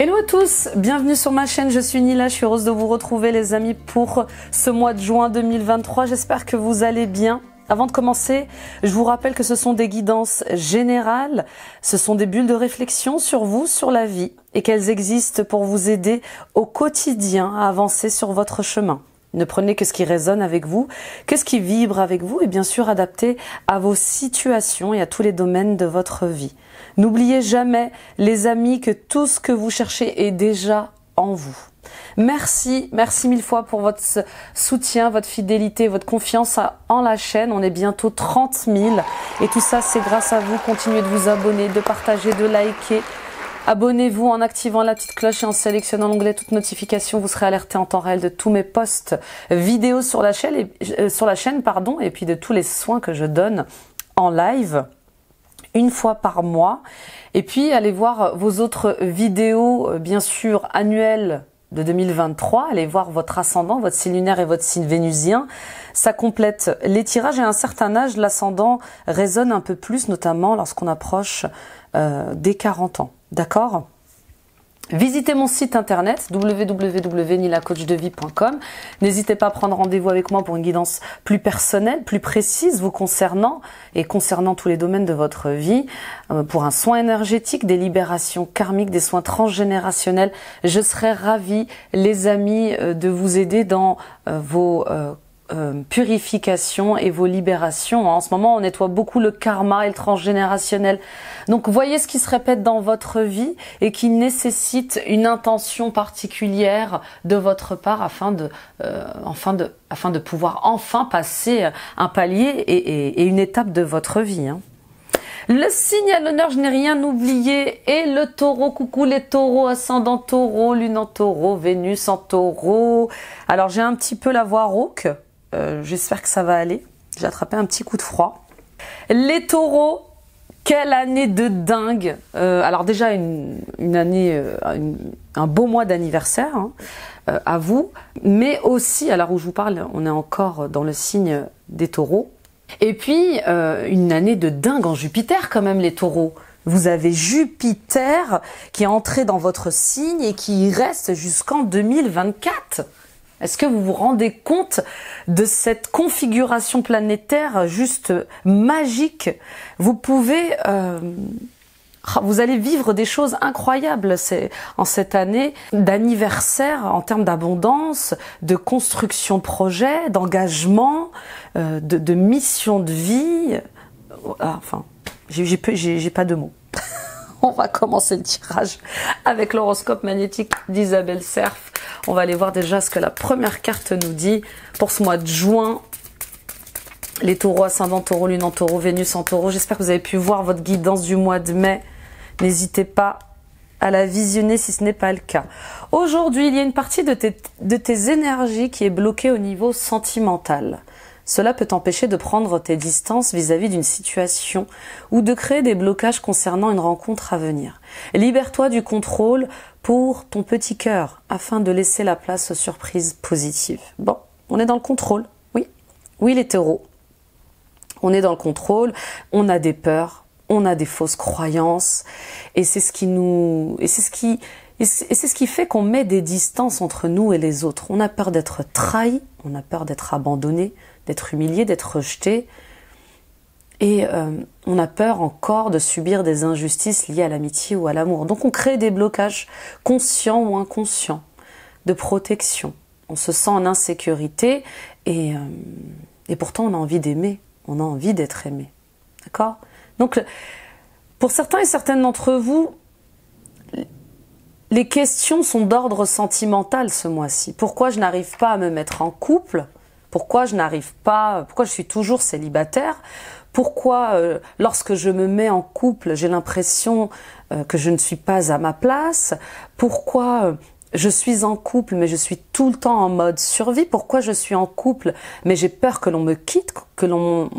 Hello à tous, bienvenue sur ma chaîne, je suis Nila, je suis heureuse de vous retrouver les amis pour ce mois de juin 2023, j'espère que vous allez bien. Avant de commencer, je vous rappelle que ce sont des guidances générales, ce sont des bulles de réflexion sur vous, sur la vie, et qu'elles existent pour vous aider au quotidien à avancer sur votre chemin. Ne prenez que ce qui résonne avec vous, que ce qui vibre avec vous, et bien sûr adapté à vos situations et à tous les domaines de votre vie. N'oubliez jamais, les amis, que tout ce que vous cherchez est déjà en vous. Merci mille fois pour votre soutien, votre fidélité, votre confiance en la chaîne. On est bientôt 30 000 et tout ça c'est grâce à vous. Continuez de vous abonner, de partager, de liker. Abonnez-vous en activant la petite cloche et en sélectionnant l'onglet toutes notifications. Vous serez alerté en temps réel de tous mes posts vidéos sur la chaîne, et puis de tous les soins que je donne en live une fois par mois. Et puis allez voir vos autres vidéos, bien sûr annuelles de 2023, allez voir votre ascendant, votre signe lunaire et votre signe vénusien. Ça complète les tirages et à un certain âge, l'ascendant résonne un peu plus, notamment lorsqu'on approche des 40 ans. D'accord ? Visitez mon site internet www.nilacoachdevie.com. N'hésitez pas à prendre rendez-vous avec moi pour une guidance plus personnelle, plus précise vous concernant et concernant tous les domaines de votre vie, pour un soin énergétique, des libérations karmiques, des soins transgénérationnels. Je serai ravie, les amis, de vous aider dans vos purification et vos libérations. En ce moment, on nettoie beaucoup le karma et le transgénérationnel. Donc, voyez ce qui se répète dans votre vie et qui nécessite une intention particulière de votre part afin de pouvoir enfin passer un palier et une étape de votre vie. Le signe à l'honneur, je n'ai rien oublié, et le taureau, coucou les taureaux, ascendant taureau, lune en taureau, Vénus en taureau. Alors, j'ai un petit peu la voix rauque. J'espère que ça va aller. J'ai attrapé un petit coup de froid. Les taureaux, quelle année de dingue. Alors déjà une année, un beau mois d'anniversaire à vous. Mais aussi, à l'heure où je vous parle, on est encore dans le signe des taureaux. Et puis, une année de dingue en Jupiter quand même, les taureaux. Vous avez Jupiter qui est entré dans votre signe et qui y reste jusqu'en 2024. Est-ce que vous vous rendez compte de cette configuration planétaire juste magique? Vous pouvez, vous allez vivre des choses incroyables en cette année d'anniversaire en termes d'abondance, de construction de projet, d'engagement, de mission de vie. Enfin, j'ai pas de mots. On va commencer le tirage avec l'horoscope magnétique d'Isabelle Serf. On va aller voir déjà ce que la première carte nous dit pour ce mois de juin. Les taureaux, ascendant taureau, lune en taureau, Vénus en taureau. J'espère que vous avez pu voir votre guidance du mois de mai. N'hésitez pas à la visionner si ce n'est pas le cas. Aujourd'hui, il y a une partie de tes énergies qui est bloquée au niveau sentimental. Cela peut t'empêcher de prendre tes distances vis-à-vis d'une situation ou de créer des blocages concernant une rencontre à venir. Libère-toi du contrôle pour ton petit cœur afin de laisser la place aux surprises positives. Bon, on est dans le contrôle, oui. Oui, les taureaux. On est dans le contrôle, on a des peurs, on a des fausses croyances et c'est ce qui fait qu'on met des distances entre nous et les autres. On a peur d'être trahi, on a peur d'être abandonné, d'être humilié, d'être rejeté. Et on a peur encore de subir des injustices liées à l'amitié ou à l'amour. Donc on crée des blocages conscients ou inconscients de protection. On se sent en insécurité et pourtant on a envie d'aimer, on a envie d'être aimé. D'accord ? Donc pour certains et certaines d'entre vous, les questions sont d'ordre sentimental ce mois-ci. Pourquoi je n'arrive pas à me mettre en couple ? Pourquoi je suis toujours célibataire? Pourquoi, lorsque je me mets en couple, j'ai l'impression que je ne suis pas à ma place? Pourquoi je suis en couple, mais je suis tout le temps en mode survie? Pourquoi je suis en couple, mais j'ai peur que l'on me quitte, que l'on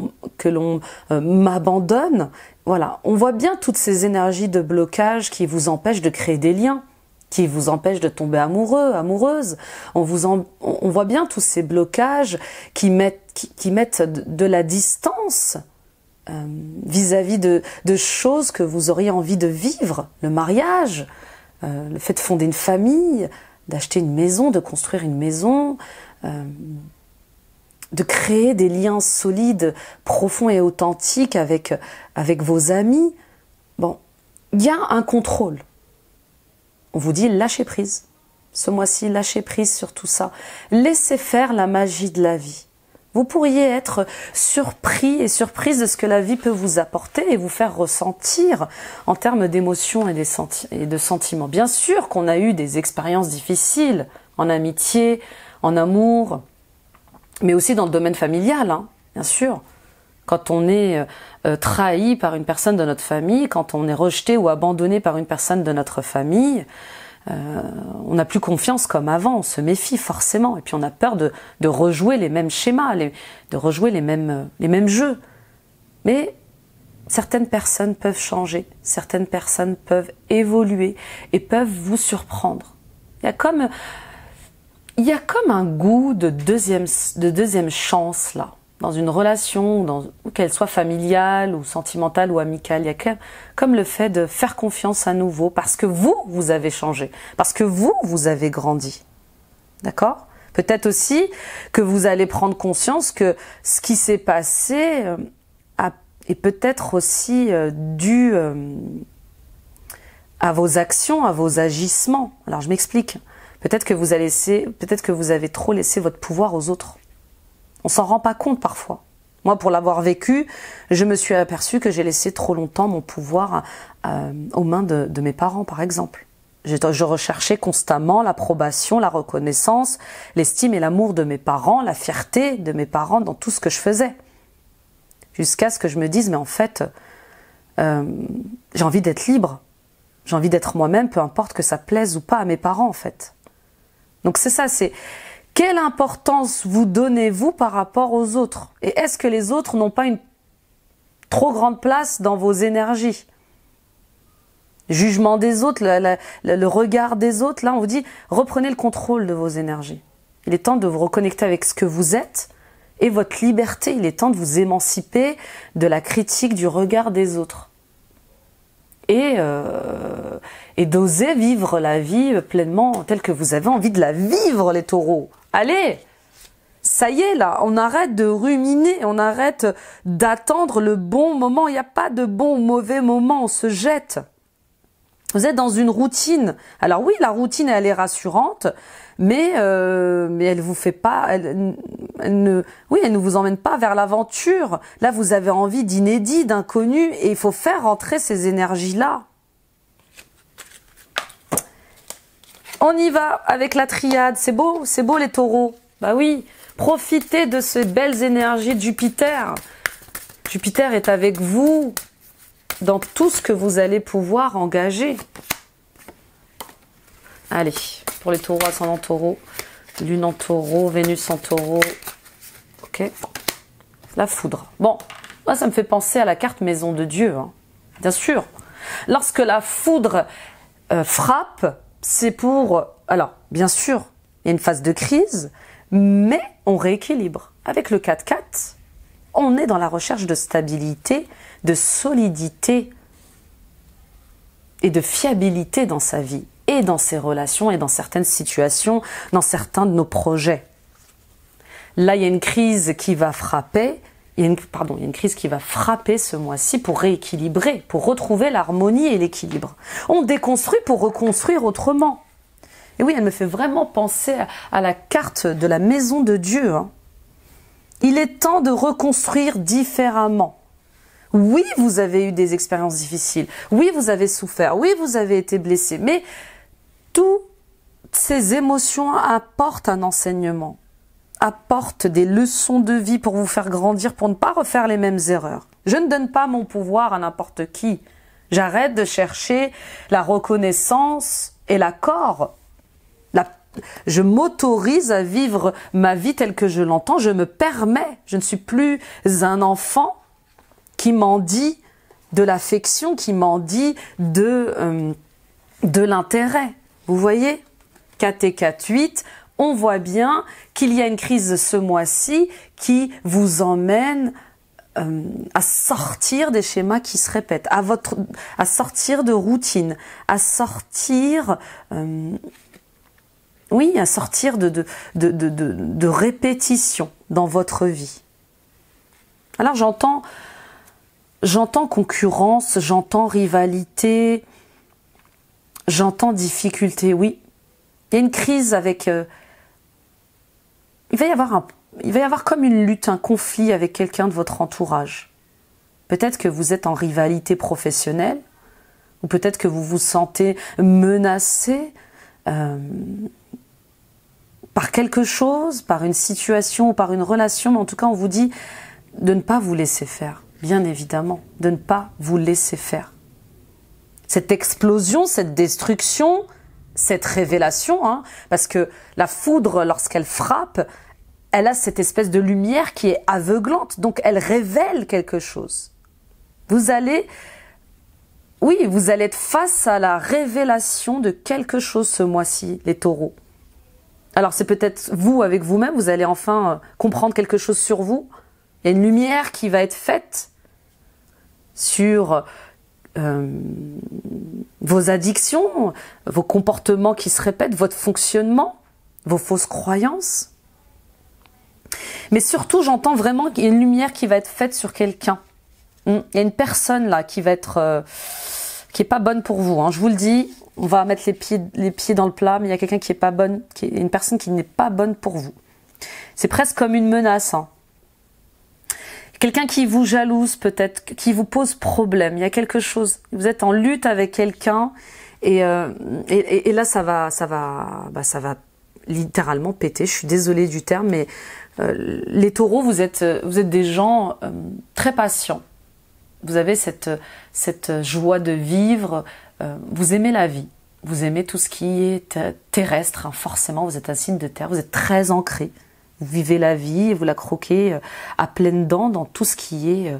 m'abandonne? Voilà, on voit bien toutes ces énergies de blocage qui vous empêchent de créer des liens, qui vous empêchent de tomber amoureux, amoureuse. On voit bien tous ces blocages qui mettent de la distance vis-à-vis de choses que vous auriez envie de vivre, le mariage, le fait de fonder une famille, d'acheter une maison, de construire une maison, de créer des liens solides, profonds et authentiques avec vos amis. Bon, il y a un contrôle. On vous dit lâchez prise. Ce mois-ci, lâchez prise sur tout ça. Laissez faire la magie de la vie. Vous pourriez être surpris et surprise de ce que la vie peut vous apporter et vous faire ressentir en termes d'émotions et de sentiments. Bien sûr qu'on a eu des expériences difficiles en amitié, en amour, mais aussi dans le domaine familial, hein, bien sûr. Quand on est trahi par une personne de notre famille, quand on est rejeté ou abandonné par une personne de notre famille, on n'a plus confiance comme avant, on se méfie forcément. Et puis on a peur de rejouer les mêmes schémas, de rejouer les mêmes jeux. Mais certaines personnes peuvent changer, certaines personnes peuvent évoluer et peuvent vous surprendre. Il y a comme un goût de deuxième chance là. Dans une relation, qu'elle soit familiale ou sentimentale ou amicale, il y a comme le fait de faire confiance à nouveau parce que vous avez changé, parce que vous avez grandi. D'accord ? Peut-être aussi que vous allez prendre conscience que ce qui s'est passé est peut-être aussi dû à vos actions, à vos agissements. Alors je m'explique. Peut-être que vous avez trop laissé votre pouvoir aux autres. On s'en rend pas compte parfois. Moi, pour l'avoir vécu, je me suis aperçue que j'ai laissé trop longtemps mon pouvoir aux mains de mes parents, par exemple. Je recherchais constamment l'approbation, la reconnaissance, l'estime et l'amour de mes parents, la fierté de mes parents dans tout ce que je faisais. Jusqu'à ce que je me dise, mais en fait, j'ai envie d'être libre. J'ai envie d'être moi-même, peu importe que ça plaise ou pas à mes parents, en fait. Donc c'est ça, c'est... Quelle importance vous donnez-vous par rapport aux autres? Et est-ce que les autres n'ont pas une trop grande place dans vos énergies? Jugement des autres, le regard des autres, là on vous dit, reprenez le contrôle de vos énergies. Il est temps de vous reconnecter avec ce que vous êtes et votre liberté. Il est temps de vous émanciper de la critique, du regard des autres. Et d'oser vivre la vie pleinement telle que vous avez envie de la vivre, les taureaux. Allez, ça y est là, on arrête de ruminer, on arrête d'attendre le bon moment. Il n'y a pas de bon ou mauvais moment, on se jette. Vous êtes dans une routine. Alors oui, la routine elle est rassurante, mais elle vous fait pas, elle ne vous emmène pas vers l'aventure. Là, vous avez envie d'inédit, d'inconnu, et il faut faire rentrer ces énergies-là. On y va avec la triade. C'est beau les taureaux. Bah oui, profitez de ces belles énergies de Jupiter. Jupiter est avec vous dans tout ce que vous allez pouvoir engager. Allez, pour les taureaux, ascendant taureau, lune en taureau, Vénus en taureau. Ok. La foudre. Bon, moi ça me fait penser à la carte maison de Dieu. Hein. Bien sûr. Lorsque la foudre frappe, c'est pour... Alors, bien sûr, il y a une phase de crise, mais on rééquilibre. Avec le 4-4, on est dans la recherche de stabilité, de solidité et de fiabilité dans sa vie, et dans ses relations, et dans certaines situations, dans certains de nos projets. Là, il y a une crise qui va frapper, il y a une crise qui va frapper ce mois-ci pour rééquilibrer, pour retrouver l'harmonie et l'équilibre. On déconstruit pour reconstruire autrement. Et oui, elle me fait vraiment penser à la carte de la maison de Dieu. Hein. Il est temps de reconstruire différemment. Oui, vous avez eu des expériences difficiles. Oui, vous avez souffert. Oui, vous avez été blessé. Mais toutes ces émotions apportent un enseignement, apportent des leçons de vie pour vous faire grandir, pour ne pas refaire les mêmes erreurs. Je ne donne pas mon pouvoir à n'importe qui. J'arrête de chercher la reconnaissance et l'accord. Je m'autorise à vivre ma vie telle que je l'entends. Je me permets. Je ne suis plus un enfant qui mendie de l'affection, qui mendie de l'intérêt. Vous voyez, 4 et 4, 8, on voit bien qu'il y a une crise ce mois-ci qui vous emmène à sortir des schémas qui se répètent, à sortir de routine, à sortir, oui, à sortir de répétition dans votre vie. Alors j'entends concurrence, j'entends rivalité, j'entends difficulté, oui. Il y a une crise avec... il va y avoir comme une lutte, un conflit avec quelqu'un de votre entourage. Peut-être que vous êtes en rivalité professionnelle, ou peut-être que vous vous sentez menacé par quelque chose, par une situation ou par une relation, mais en tout cas on vous dit de ne pas vous laisser faire, bien évidemment, de ne pas vous laisser faire. Cette explosion, cette destruction, cette révélation, hein, parce que la foudre, lorsqu'elle frappe, elle a cette espèce de lumière qui est aveuglante, donc elle révèle quelque chose. Vous allez être face à la révélation de quelque chose ce mois-ci, les taureaux. Alors c'est peut-être vous, avec vous-même, vous allez enfin comprendre quelque chose sur vous. Il y a une lumière qui va être faite sur vos addictions, vos comportements qui se répètent, votre fonctionnement, vos fausses croyances. Mais surtout, j'entends vraiment qu'il y a une lumière qui va être faite sur quelqu'un. Il y a une personne là qui va être... qui est pas bonne pour vous. Hein. Je vous le dis, on va mettre les pieds dans le plat, mais il y a quelqu'un qui est pas bonne, une personne qui n'est pas bonne pour vous. C'est presque comme une menace. Hein. Quelqu'un qui vous jalouse peut-être, qui vous pose problème. Il y a quelque chose. Vous êtes en lutte avec quelqu'un et là ça va littéralement péter. Je suis désolée du terme, mais les taureaux, vous êtes des gens très patients. Vous avez cette joie de vivre. Vous aimez la vie. Vous aimez tout ce qui est terrestre. Hein. Forcément, vous êtes un signe de terre. Vous êtes très ancré. Vous vivez la vie, vous la croquez à pleines dents dans tout ce qui est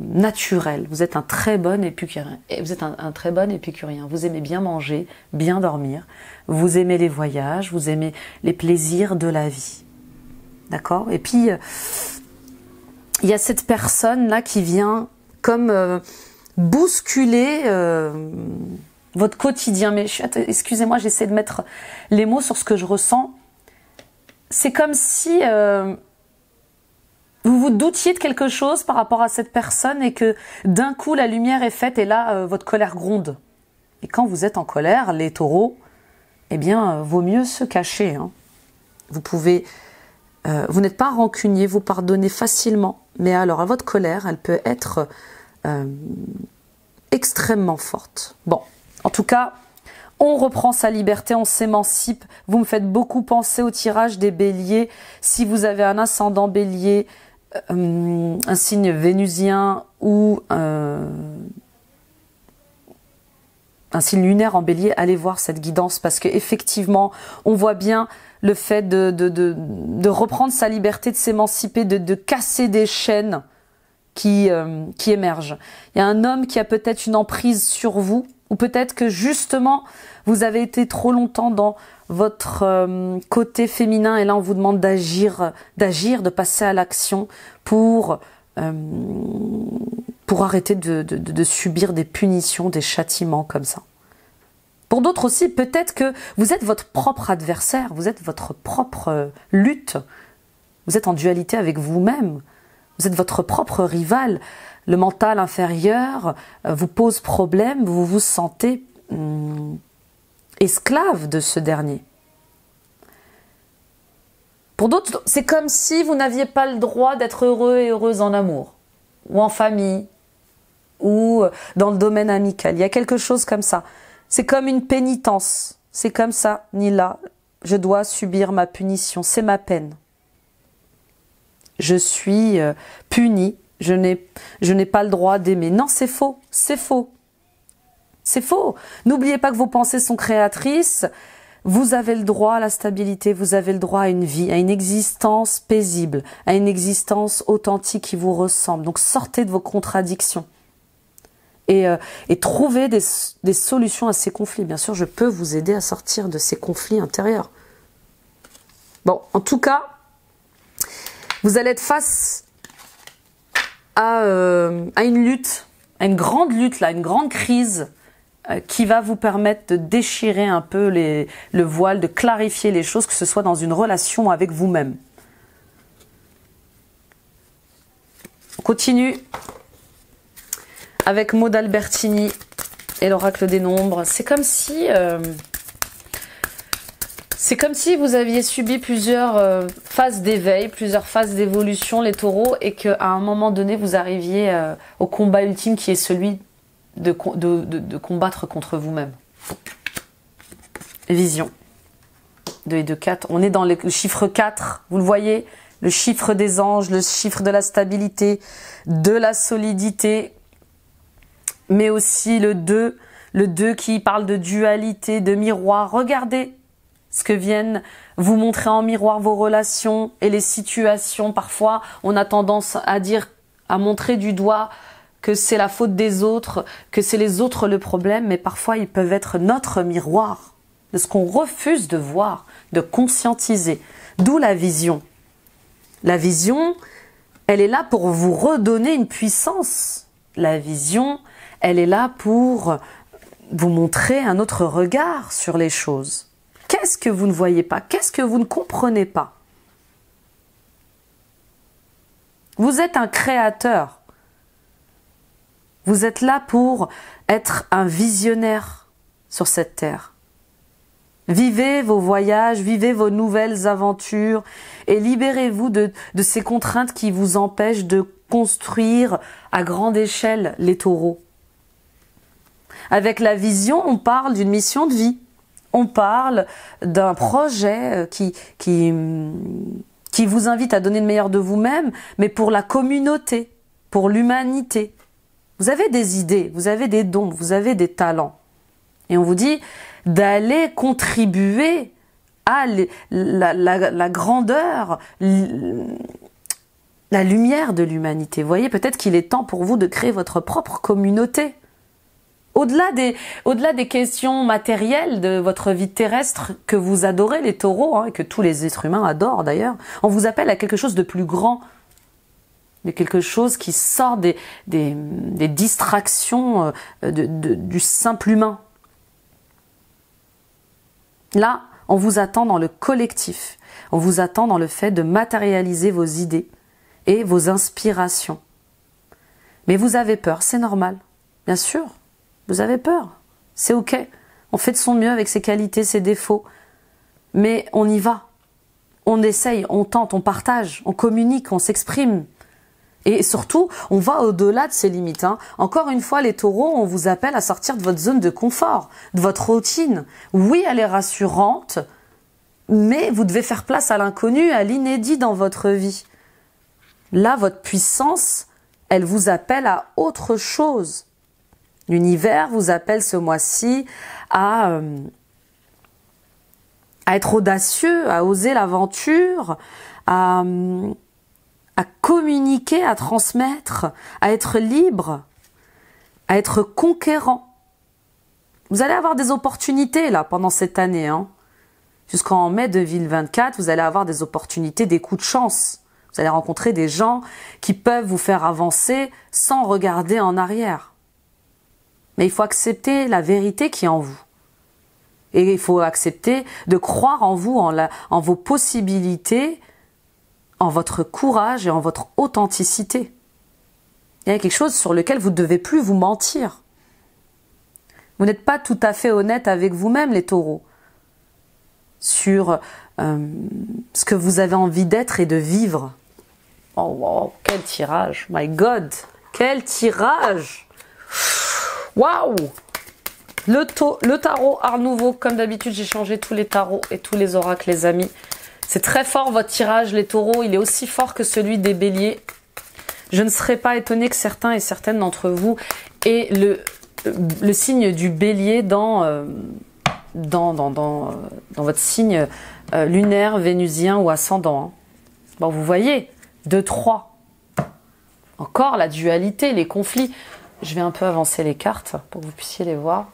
naturel. Vous êtes un très bon épicurien. Vous êtes un très bon épicurien. Vous aimez bien manger, bien dormir. Vous aimez les voyages, vous aimez les plaisirs de la vie. D'accord ? Et puis, il y a cette personne-là qui vient comme bousculer votre quotidien. Mais excusez-moi, j'essaie de mettre les mots sur ce que je ressens. C'est comme si vous vous doutiez de quelque chose par rapport à cette personne et que d'un coup la lumière est faite et là votre colère gronde. Et quand vous êtes en colère, les taureaux, eh bien vaut mieux se cacher. Hein. Vous n'êtes pas rancunier, vous pardonnez facilement. Mais alors votre colère, elle peut être extrêmement forte. Bon, en tout cas... On reprend sa liberté, on s'émancipe. Vous me faites beaucoup penser au tirage des béliers. Si vous avez un ascendant bélier, un signe vénusien ou un signe lunaire en bélier, allez voir cette guidance parce qu'effectivement, on voit bien le fait de reprendre sa liberté, de s'émanciper, de casser des chaînes qui émergent. Il y a un homme qui a peut-être une emprise sur vous, ou peut-être que justement, vous avez été trop longtemps dans votre côté féminin et là on vous demande d'agir, de passer à l'action pour arrêter de subir des punitions, des châtiments comme ça. Pour d'autres aussi, peut-être que vous êtes votre propre adversaire, vous êtes votre propre lutte, vous êtes en dualité avec vous-même, vous êtes votre propre rival. Le mental inférieur vous pose problème, vous vous sentez esclave de ce dernier. Pour d'autres, c'est comme si vous n'aviez pas le droit d'être heureux et heureuse en amour, ou en famille, ou dans le domaine amical. Il y a quelque chose comme ça. C'est comme une pénitence. C'est comme ça, Nila, je dois subir ma punition, c'est ma peine. Je suis punie. Je n'ai pas le droit d'aimer. Non, c'est faux, c'est faux. C'est faux. N'oubliez pas que vos pensées sont créatrices. Vous avez le droit à la stabilité, vous avez le droit à une vie, à une existence paisible, à une existence authentique qui vous ressemble. Donc sortez de vos contradictions et trouvez des solutions à ces conflits. Bien sûr, je peux vous aider à sortir de ces conflits intérieurs. Bon, en tout cas, vous allez être face à une lutte, à une grande lutte, là, une grande crise qui va vous permettre de déchirer un peu le voile, de clarifier les choses, que ce soit dans une relation avec vous-même. On continue avec Maud Albertini et l'oracle des nombres. C'est comme si vous aviez subi plusieurs phases d'éveil, plusieurs phases d'évolution, les taureaux, et qu'à un moment donné, vous arriviez au combat ultime qui est celui de combattre contre vous-même. Vision. 2 et 2, 4. On est dans le chiffre 4, vous le voyez, le chiffre des anges, le chiffre de la stabilité, de la solidité, mais aussi le 2 qui parle de dualité, de miroir. Regardez ce que viennent vous montrer en miroir vos relations et les situations. Parfois, on a tendance à montrer du doigt que c'est la faute des autres, que c'est les autres le problème, mais parfois ils peuvent être notre miroir, de ce qu'on refuse de voir, de conscientiser. D'où la vision. La vision, elle est là pour vous redonner une puissance. La vision, elle est là pour vous montrer un autre regard sur les choses. Qu'est-ce que vous ne voyez pas? Qu'est-ce que vous ne comprenez pas? Vous êtes un créateur. Vous êtes là pour être un visionnaire sur cette terre. Vivez vos voyages, vivez vos nouvelles aventures et libérez-vous de ces contraintes qui vous empêchent de construire à grande échelle les taureaux. Avec la vision, on parle d'une mission de vie. On parle d'un projet qui vous invite à donner le meilleur de vous-même, mais pour la communauté, pour l'humanité. Vous avez des idées, vous avez des dons, vous avez des talents. Et on vous dit d'aller contribuer à la grandeur, la lumière de l'humanité. Vous voyez, peut-être qu'il est temps pour vous de créer votre propre communauté. Au-delà des questions matérielles de votre vie terrestre que vous adorez, les taureaux, et que tous les êtres humains adorent d'ailleurs, on vous appelle à quelque chose de plus grand, de quelque chose qui sort des distractions du simple humain. Là, on vous attend dans le collectif, on vous attend dans le fait de matérialiser vos idées et vos inspirations. Mais vous avez peur, c'est normal, bien sûr. Vous avez peur, c'est ok. On fait de son mieux avec ses qualités, ses défauts. Mais on y va. On essaye, on tente, on partage, on communique, on s'exprime. Et surtout, on va au-delà de ses limites. Encore une fois, les taureaux, on vous appelle à sortir de votre zone de confort, de votre routine. Oui, elle est rassurante, mais vous devez faire place à l'inconnu, à l'inédit dans votre vie. Là, votre puissance, elle vous appelle à autre chose. L'univers vous appelle ce mois-ci à être audacieux, à oser l'aventure, à communiquer, à transmettre, à être libre, à être conquérant. Vous allez avoir des opportunités là pendant cette année. Jusqu'en mai 2024, vous allez avoir des opportunités, des coups de chance. Vous allez rencontrer des gens qui peuvent vous faire avancer sans regarder en arrière. Mais il faut accepter la vérité qui est en vous. Et il faut accepter de croire en vous, en vos possibilités, en votre courage et en votre authenticité. Il y a quelque chose sur lequel vous ne devez plus vous mentir. Vous n'êtes pas tout à fait honnête avec vous-même, les taureaux, sur ce que vous avez envie d'être et de vivre. Oh wow, quel tirage, my God, quel tirage! Waouh! Le tarot Art Nouveau, comme d'habitude, j'ai changé tous les tarots et tous les oracles, les amis. C'est très fort votre tirage, les taureaux. Il est aussi fort que celui des béliers. Je ne serais pas étonnée que certains et certaines d'entre vous aient le signe du bélier dans votre signe lunaire, vénusien ou ascendant. Bon, vous voyez, 2, 3. Encore la dualité, les conflits. Je vais un peu avancer les cartes pour que vous puissiez les voir.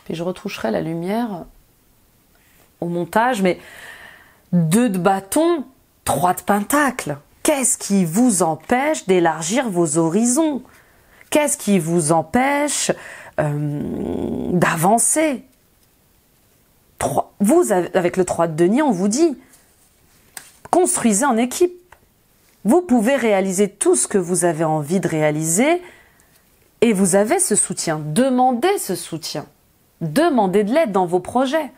Puis je retoucherai la lumière au montage. Mais 2 de bâton, 3 de pentacle. Qu'est-ce qui vous empêche d'élargir vos horizons? Qu'est-ce qui vous empêche d'avancer? Vous, avec le 3 de denier, on vous dit, construisez en équipe. Vous pouvez réaliser tout ce que vous avez envie de réaliser et vous avez ce soutien. Demandez ce soutien. Demandez de l'aide dans vos projets.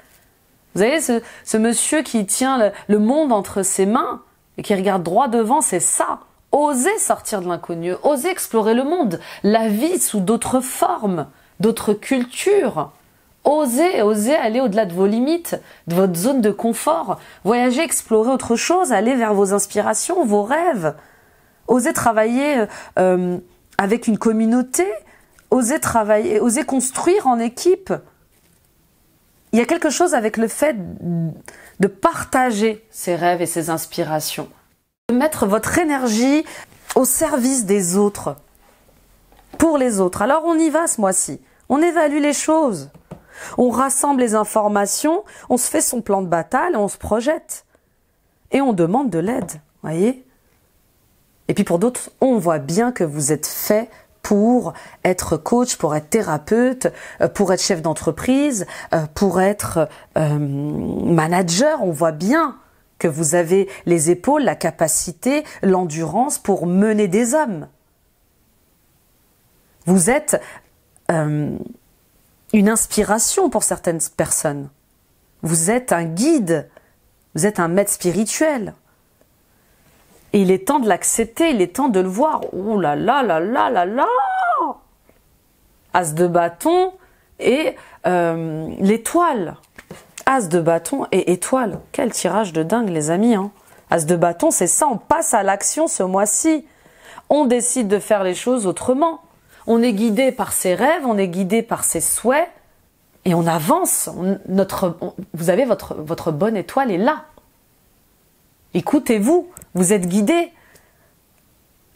Vous avez ce monsieur qui tient le monde entre ses mains et qui regarde droit devant, c'est ça. Osez sortir de l'inconnu, osez explorer le monde, la vie sous d'autres formes, d'autres cultures. Osez aller au-delà de vos limites, de votre zone de confort. Voyager, explorer autre chose, aller vers vos inspirations, vos rêves. Osez travailler avec une communauté. Osez travailler, osez construire en équipe. Il y a quelque chose avec le fait de partager ses rêves et ses inspirations. De mettre votre énergie au service des autres. Pour les autres. Alors on y va ce mois-ci. On évalue les choses. On rassemble les informations, on se fait son plan de bataille, on se projette. Et on demande de l'aide, voyez. Et puis pour d'autres, on voit bien que vous êtes fait pour être coach, pour être thérapeute, pour être chef d'entreprise, pour être manager. On voit bien que vous avez les épaules, la capacité, l'endurance pour mener des hommes. Vous êtes une inspiration pour certaines personnes. Vous êtes un guide, vous êtes un maître spirituel. Et il est temps de l'accepter, il est temps de le voir. Oh là là là là là là! As de bâton et l'étoile. As de bâton et étoile. Quel tirage de dingue les amis. Hein. As de bâton, c'est ça, on passe à l'action ce mois-ci. On décide de faire les choses autrement. On est guidé par ses rêves, on est guidé par ses souhaits et on avance. Vous avez votre bonne étoile est là. Écoutez-vous, vous êtes guidé.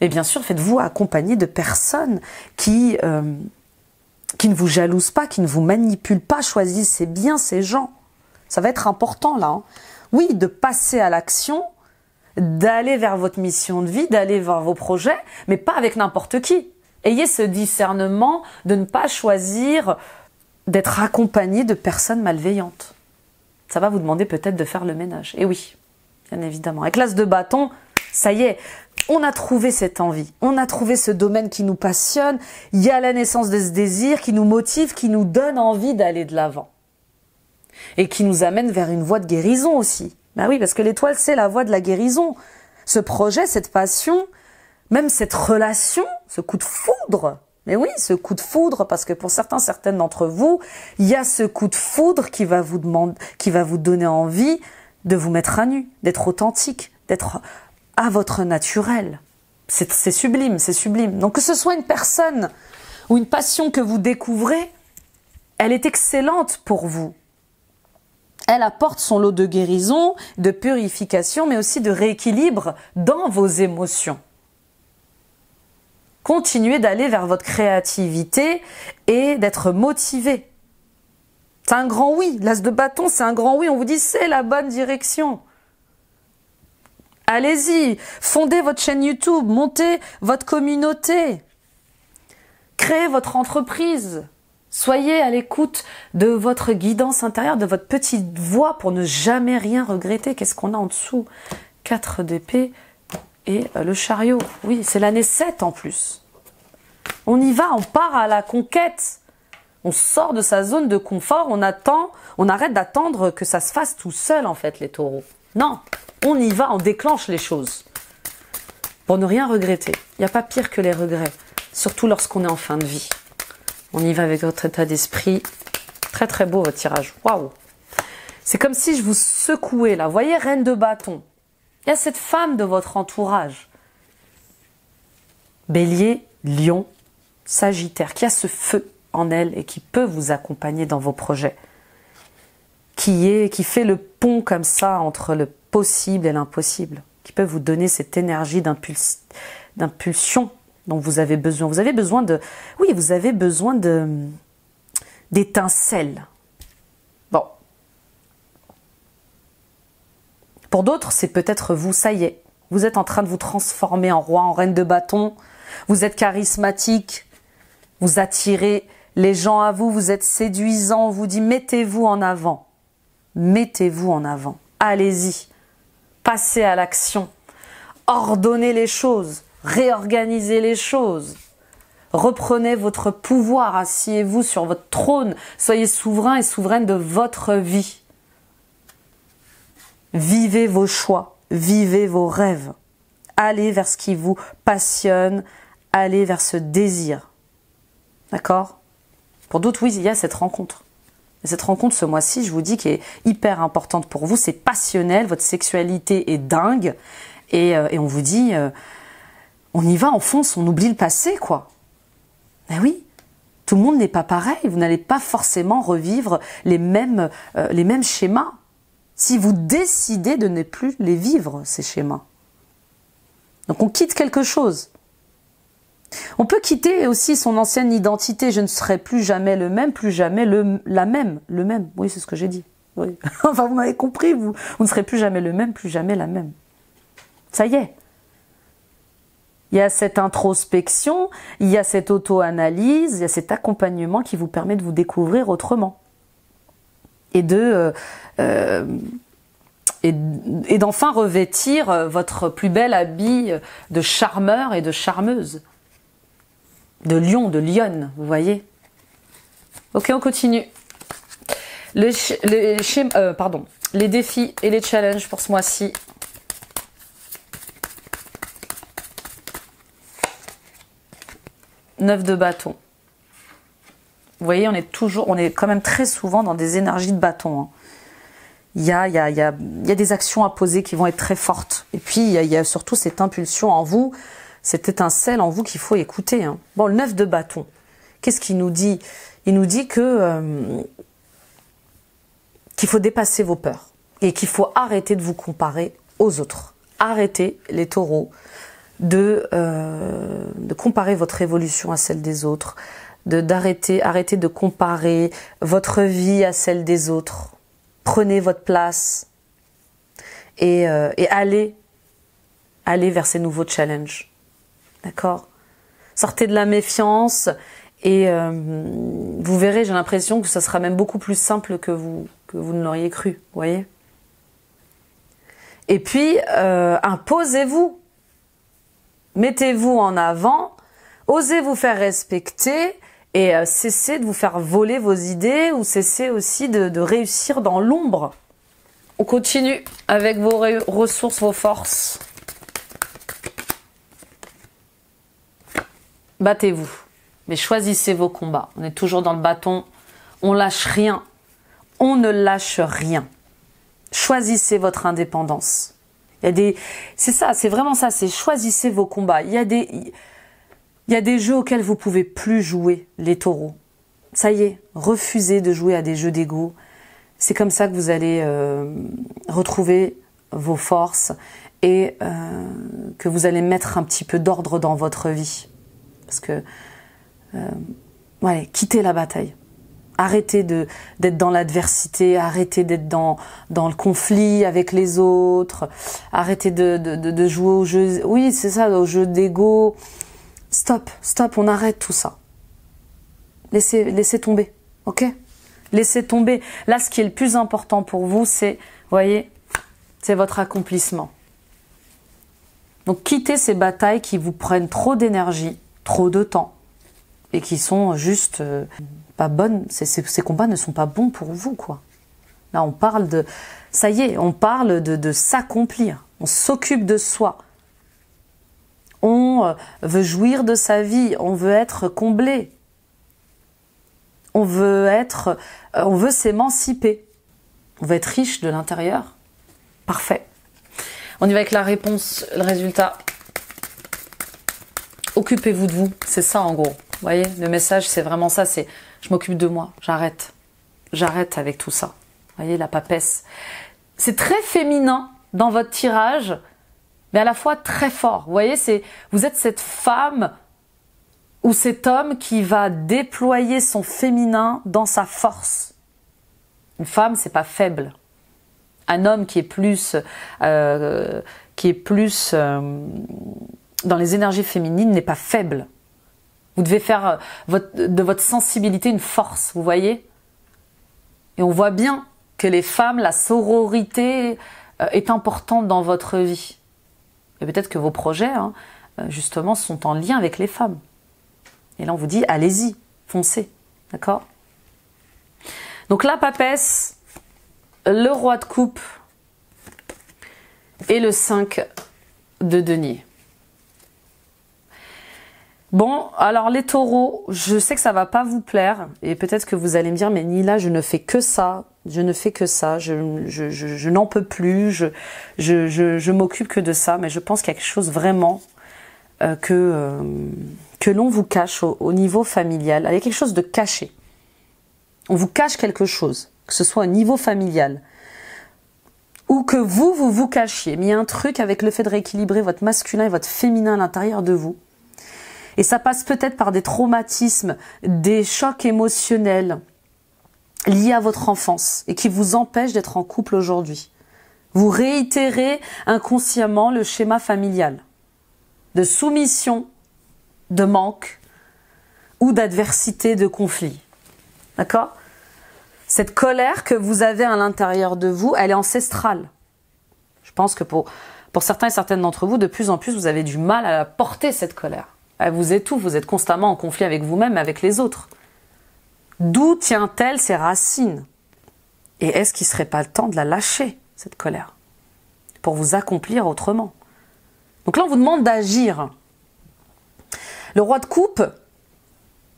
Et bien sûr, faites-vous accompagner de personnes qui ne vous jalousent pas, qui ne vous manipulent pas. Choisissez bien ces gens. Ça va être important là. Hein. Oui, de passer à l'action, d'aller vers votre mission de vie, d'aller vers vos projets, mais pas avec n'importe qui. Ayez ce discernement de ne pas choisir d'être accompagné de personnes malveillantes. Ça va vous demander peut-être de faire le ménage. Et oui, bien évidemment. Avec l'as de bâton, ça y est, on a trouvé cette envie. On a trouvé ce domaine qui nous passionne. Il y a la naissance de ce désir qui nous motive, qui nous donne envie d'aller de l'avant. Et qui nous amène vers une voie de guérison aussi. Ben oui, parce que l'étoile, c'est la voie de la guérison. Ce projet, cette passion, même cette relation, ce coup de foudre. Mais oui, ce coup de foudre, parce que pour certaines d'entre vous, il y a ce coup de foudre qui va vous donner envie de vous mettre à nu, d'être authentique, d'être à votre naturel. C'est sublime, c'est sublime. Donc que ce soit une personne ou une passion que vous découvrez, elle est excellente pour vous. Elle apporte son lot de guérison, de purification, mais aussi de rééquilibre dans vos émotions. Continuez d'aller vers votre créativité et d'être motivé. C'est un grand oui. L'as de bâton, c'est un grand oui. On vous dit c'est la bonne direction. Allez-y, fondez votre chaîne YouTube, montez votre communauté, créez votre entreprise. Soyez à l'écoute de votre guidance intérieure, de votre petite voix pour ne jamais rien regretter. Qu'est-ce qu'on a en dessous? 4 d'épée et le chariot. Oui, c'est l'année 7 en plus. On y va, on part à la conquête. On sort de sa zone de confort, on attend, on arrête d'attendre que ça se fasse tout seul en fait les taureaux. Non, on y va, on déclenche les choses. Pour ne rien regretter. Il n'y a pas pire que les regrets, surtout lorsqu'on est en fin de vie. On y va avec votre état d'esprit. Très très beau votre tirage. Waouh! C'est comme si je vous secouais là. Vous voyez, reine de bâton. Il y a cette femme de votre entourage. Bélier, Lion, Sagittaire, qui a ce feu en elle et qui peut vous accompagner dans vos projets. Qui fait le pont comme ça entre le possible et l'impossible. Qui peut vous donner cette énergie d'impulsion dont vous avez besoin. Vous avez besoin d'étincelles. Bon. Pour d'autres, c'est peut-être vous, ça y est. Vous êtes en train de vous transformer en roi, en reine de bâton. Vous êtes charismatique. Vous attirez les gens à vous. Vous êtes séduisant. On vous dit mettez-vous en avant. Mettez-vous en avant. Allez-y. Passez à l'action. Ordonnez les choses. Réorganisez les choses. Reprenez votre pouvoir. Asseyez-vous sur votre trône. Soyez souverain et souveraine de votre vie. Vivez vos choix. Vivez vos rêves. Allez vers ce qui vous passionne. Allez vers ce désir. D'accord? Pour d'autres, oui, il y a cette rencontre. Et cette rencontre ce mois-ci, je vous dis, qui est hyper importante pour vous. C'est passionnel, votre sexualité est dingue. Et on vous dit, on y va, on fonce, on oublie le passé, quoi. Ben oui, tout le monde n'est pas pareil. Vous n'allez pas forcément revivre les mêmes schémas. Si vous décidez de ne plus les vivre, ces schémas. Donc on quitte quelque chose. On peut quitter aussi son ancienne identité. Je ne serai plus jamais le même, plus jamais la même. Le même, oui, c'est ce que j'ai dit. Oui. Enfin, vous m'avez compris, vous ne serez plus jamais le même, plus jamais la même. Ça y est. Il y a cette introspection, il y a cette auto-analyse, il y a cet accompagnement qui vous permet de vous découvrir autrement. Et d'enfin revêtir votre plus bel habit de charmeur et de charmeuse. De lion, de lionne, vous voyez. Ok, on continue. Les défis et les challenges pour ce mois-ci. Neuf de bâton. Vous voyez, on est quand même très souvent dans des énergies de bâton. Hein. Il y a des actions à poser qui vont être très fortes. Et puis, il y a surtout cette impulsion en vous, cette étincelle en vous qu'il faut écouter. Hein. Bon, le 9 de bâton, qu'est-ce qu'il nous dit? Il nous dit qu'il faut dépasser vos peurs et qu'il faut arrêter de vous comparer aux autres. Arrêtez, les taureaux, de comparer votre évolution à celle des autres, arrêtez de comparer votre vie à celle des autres. Prenez votre place et allez vers ces nouveaux challenges. D'accord? Sortez de la méfiance et vous verrez, j'ai l'impression que ça sera même beaucoup plus simple que vous ne l'auriez cru. Vous voyez? Et puis, imposez-vous. Mettez-vous en avant, osez vous faire respecter et cessez de vous faire voler vos idées ou cessez aussi de réussir dans l'ombre. On continue avec vos ressources, vos forces. Battez-vous, mais choisissez vos combats. On est toujours dans le bâton, on lâche rien, on ne lâche rien. Choisissez votre indépendance. C'est ça, c'est vraiment ça, c'est choisissez vos combats. Il y a des jeux auxquels vous pouvez plus jouer, les taureaux. Ça y est, refusez de jouer à des jeux d'ego. C'est comme ça que vous allez retrouver vos forces et que vous allez mettre un petit peu d'ordre dans votre vie. Parce que, quittez la bataille. Arrêtez d'être dans l'adversité, arrêtez d'être dans le conflit avec les autres, arrêtez de jouer au jeu, oui c'est ça, au jeu d'ego. Stop, on arrête tout ça. Laissez tomber, ok? Laissez tomber. Là, ce qui est le plus important pour vous, c'est, vous voyez, c'est votre accomplissement. Donc quittez ces batailles qui vous prennent trop d'énergie, trop de temps, et qui sont juste pas bonnes. Ces combats ne sont pas bons pour vous, quoi. Là, on parle de... Ça y est, on parle de s'accomplir. On s'occupe de soi. On veut jouir de sa vie. On veut être comblé. On veut s'émanciper. On veut être riche de l'intérieur. Parfait. On y va avec la réponse, le résultat. Occupez-vous de vous. C'est ça, en gros. Vous voyez, le message, c'est vraiment ça. C'est je m'occupe de moi. J'arrête. J'arrête avec tout ça. Vous voyez, la papesse. C'est très féminin dans votre tirage, mais à la fois très fort. Vous voyez, vous êtes cette femme ou cet homme qui va déployer son féminin dans sa force. Une femme, c'est pas faible. Un homme qui est plus, qui est plus dans les énergies féminines n'est pas faible. Vous devez faire de votre sensibilité une force, vous voyez? Et on voit bien que les femmes, la sororité est importante dans votre vie. Et peut-être que vos projets, hein, justement, sont en lien avec les femmes. Et là, on vous dit, allez-y, foncez. D'accord? Donc la papesse, le roi de coupe et le 5 de denier. Bon, alors les taureaux, je sais que ça va pas vous plaire et peut-être que vous allez me dire, mais Nila, je ne fais que ça, je ne fais que ça, je n'en peux plus, je m'occupe que de ça, mais je pense qu'il y a quelque chose vraiment que l'on vous cache au niveau familial. Il y a quelque chose de caché. On vous cache quelque chose, que ce soit au niveau familial ou que vous cachiez. Mais il y a un truc avec le fait de rééquilibrer votre masculin et votre féminin à l'intérieur de vous. Et ça passe peut-être par des traumatismes, des chocs émotionnels liés à votre enfance et qui vous empêchent d'être en couple aujourd'hui. Vous réitérez inconsciemment le schéma familial de soumission, de manque ou d'adversité, de conflit. D'accord? Cette colère que vous avez à l'intérieur de vous, elle est ancestrale. Je pense que pour certains et certaines d'entre vous, de plus en plus, vous avez du mal à la porter, cette colère. Elle vous étouffe, vous êtes constamment en conflit avec vous-même et avec les autres. D'où tient-elle ses racines? Et est-ce qu'il ne serait pas le temps de la lâcher, cette colère, pour vous accomplir autrement? Donc là, on vous demande d'agir. Le roi de coupe,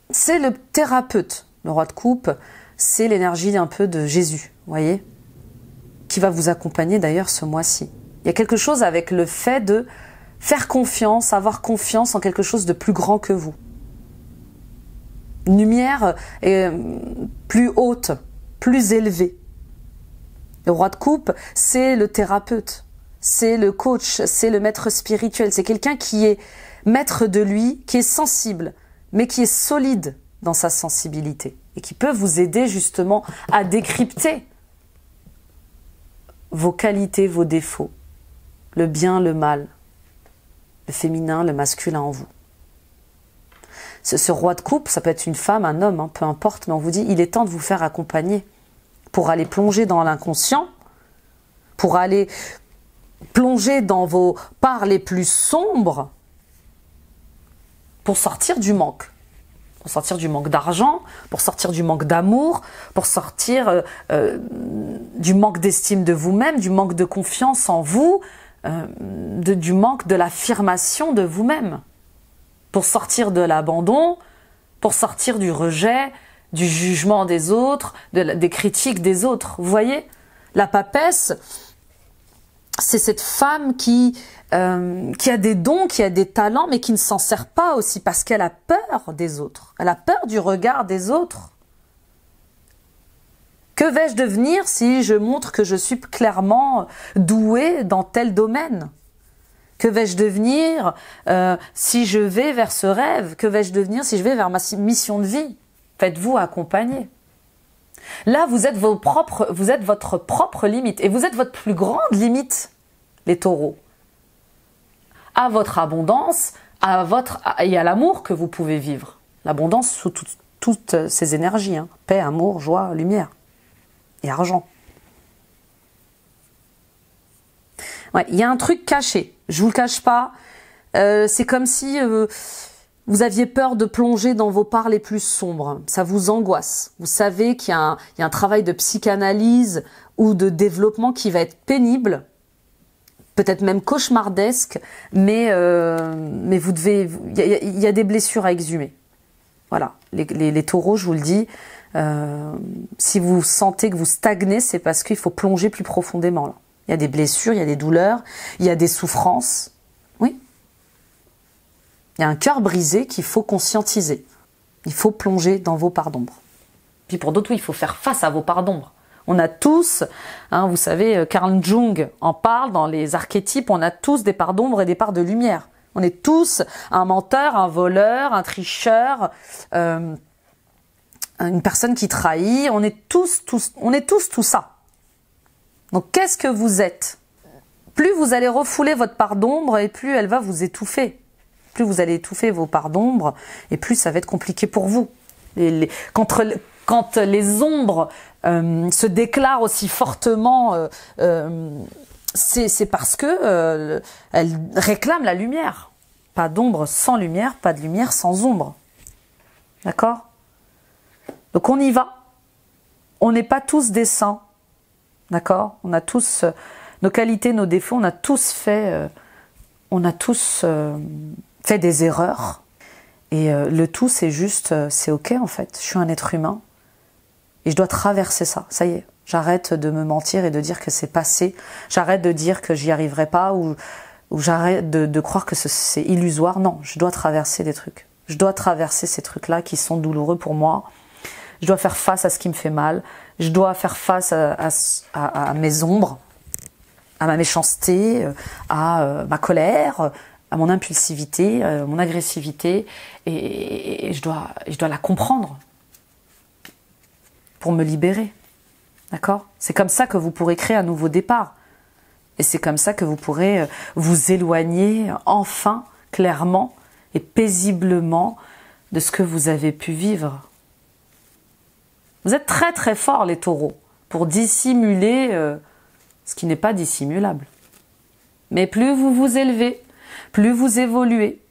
c'est le thérapeute. Le roi de coupe, c'est l'énergie un peu de Jésus, vous voyez, qui va vous accompagner d'ailleurs ce mois-ci. Il y a quelque chose avec le fait de faire confiance, avoir confiance en quelque chose de plus grand que vous. Une lumière plus haute, plus élevée. Le roi de coupe, c'est le thérapeute, c'est le coach, c'est le maître spirituel. C'est quelqu'un qui est maître de lui, qui est sensible, mais qui est solide dans sa sensibilité et qui peut vous aider justement à décrypter vos qualités, vos défauts, le bien, le mal, le féminin, le masculin en vous. Ce roi de coupe, ça peut être une femme, un homme, hein, peu importe, mais on vous dit, il est temps de vous faire accompagner pour aller plonger dans l'inconscient, pour aller plonger dans vos parts les plus sombres, pour sortir du manque. Pour sortir du manque d'argent, pour sortir du manque d'amour, pour sortir du manque d'estime de vous-même, du manque de confiance en vous, du manque de l'affirmation de vous-même, pour sortir de l'abandon, pour sortir du rejet, du jugement des autres, des critiques des autres. Vous voyez, la papesse, c'est cette femme qui a des dons, qui a des talents, mais qui ne s'en sert pas aussi parce qu'elle a peur des autres. Elle a peur du regard des autres. Que vais-je devenir si je montre que je suis clairement douée dans tel domaine? Que vais-je devenir si je vais vers ce rêve? Que vais-je devenir si je vais vers ma mission de vie? Faites-vous accompagner. Là, vous êtes votre propre limite. Et vous êtes votre plus grande limite, les taureaux. À votre abondance, et à l'amour que vous pouvez vivre. L'abondance sous toutes ces énergies. Hein. Paix, amour, joie, lumière. Et argent. Ouais, il y a un truc caché. Je vous le cache pas. C'est comme si vous aviez peur de plonger dans vos parts les plus sombres. Ça vous angoisse. Vous savez qu'il y a un travail de psychanalyse ou de développement qui va être pénible, peut-être même cauchemardesque, mais vous devez. Il y a des blessures à exhumer. Voilà. Les taureaux, je vous le dis. Si vous sentez que vous stagnez, c'est parce qu'il faut plonger plus profondément. Là. Il y a des blessures, il y a des douleurs, il y a des souffrances. Oui. Il y a un cœur brisé qu'il faut conscientiser. Il faut plonger dans vos parts d'ombre. Puis pour d'autres, oui, il faut faire face à vos parts d'ombre. On a tous, hein, vous savez, Carl Jung en parle dans les archétypes, on a tous des parts d'ombre et des parts de lumière. On est tous un menteur, un voleur, un tricheur, une personne qui trahit. On est tous tout ça. Donc qu'est-ce que vous êtes? Plus vous allez refouler votre part d'ombre et plus elle va vous étouffer. Plus vous allez étouffer vos parts d'ombre et plus ça va être compliqué pour vous. Quand les ombres se déclarent aussi fortement, c'est parce que elles réclament la lumière. Pas d'ombre sans lumière, pas de lumière sans ombre. D'accord? Donc on y va. On n'est pas tous des saints. D'accord? On a tous nos qualités, nos défauts, on a tous fait des erreurs. Et le tout, c'est juste, c'est ok en fait. Je suis un être humain et je dois traverser ça. Ça y est, j'arrête de me mentir et de dire que c'est passé. J'arrête de dire que j'y arriverai pas ou j'arrête de croire que c'est illusoire. Non, je dois traverser des trucs. Je dois traverser ces trucs-là qui sont douloureux pour moi. Je dois faire face à ce qui me fait mal. Je dois faire face à mes ombres, à ma méchanceté, à ma colère, à mon impulsivité, mon agressivité. Et je dois la comprendre pour me libérer. D'accord? C'est comme ça que vous pourrez créer un nouveau départ. Et c'est comme ça que vous pourrez vous éloigner enfin, clairement et paisiblement de ce que vous avez pu vivre. Vous êtes très très forts les taureaux pour dissimuler ce qui n'est pas dissimulable. Mais plus vous vous élevez, plus vous évoluez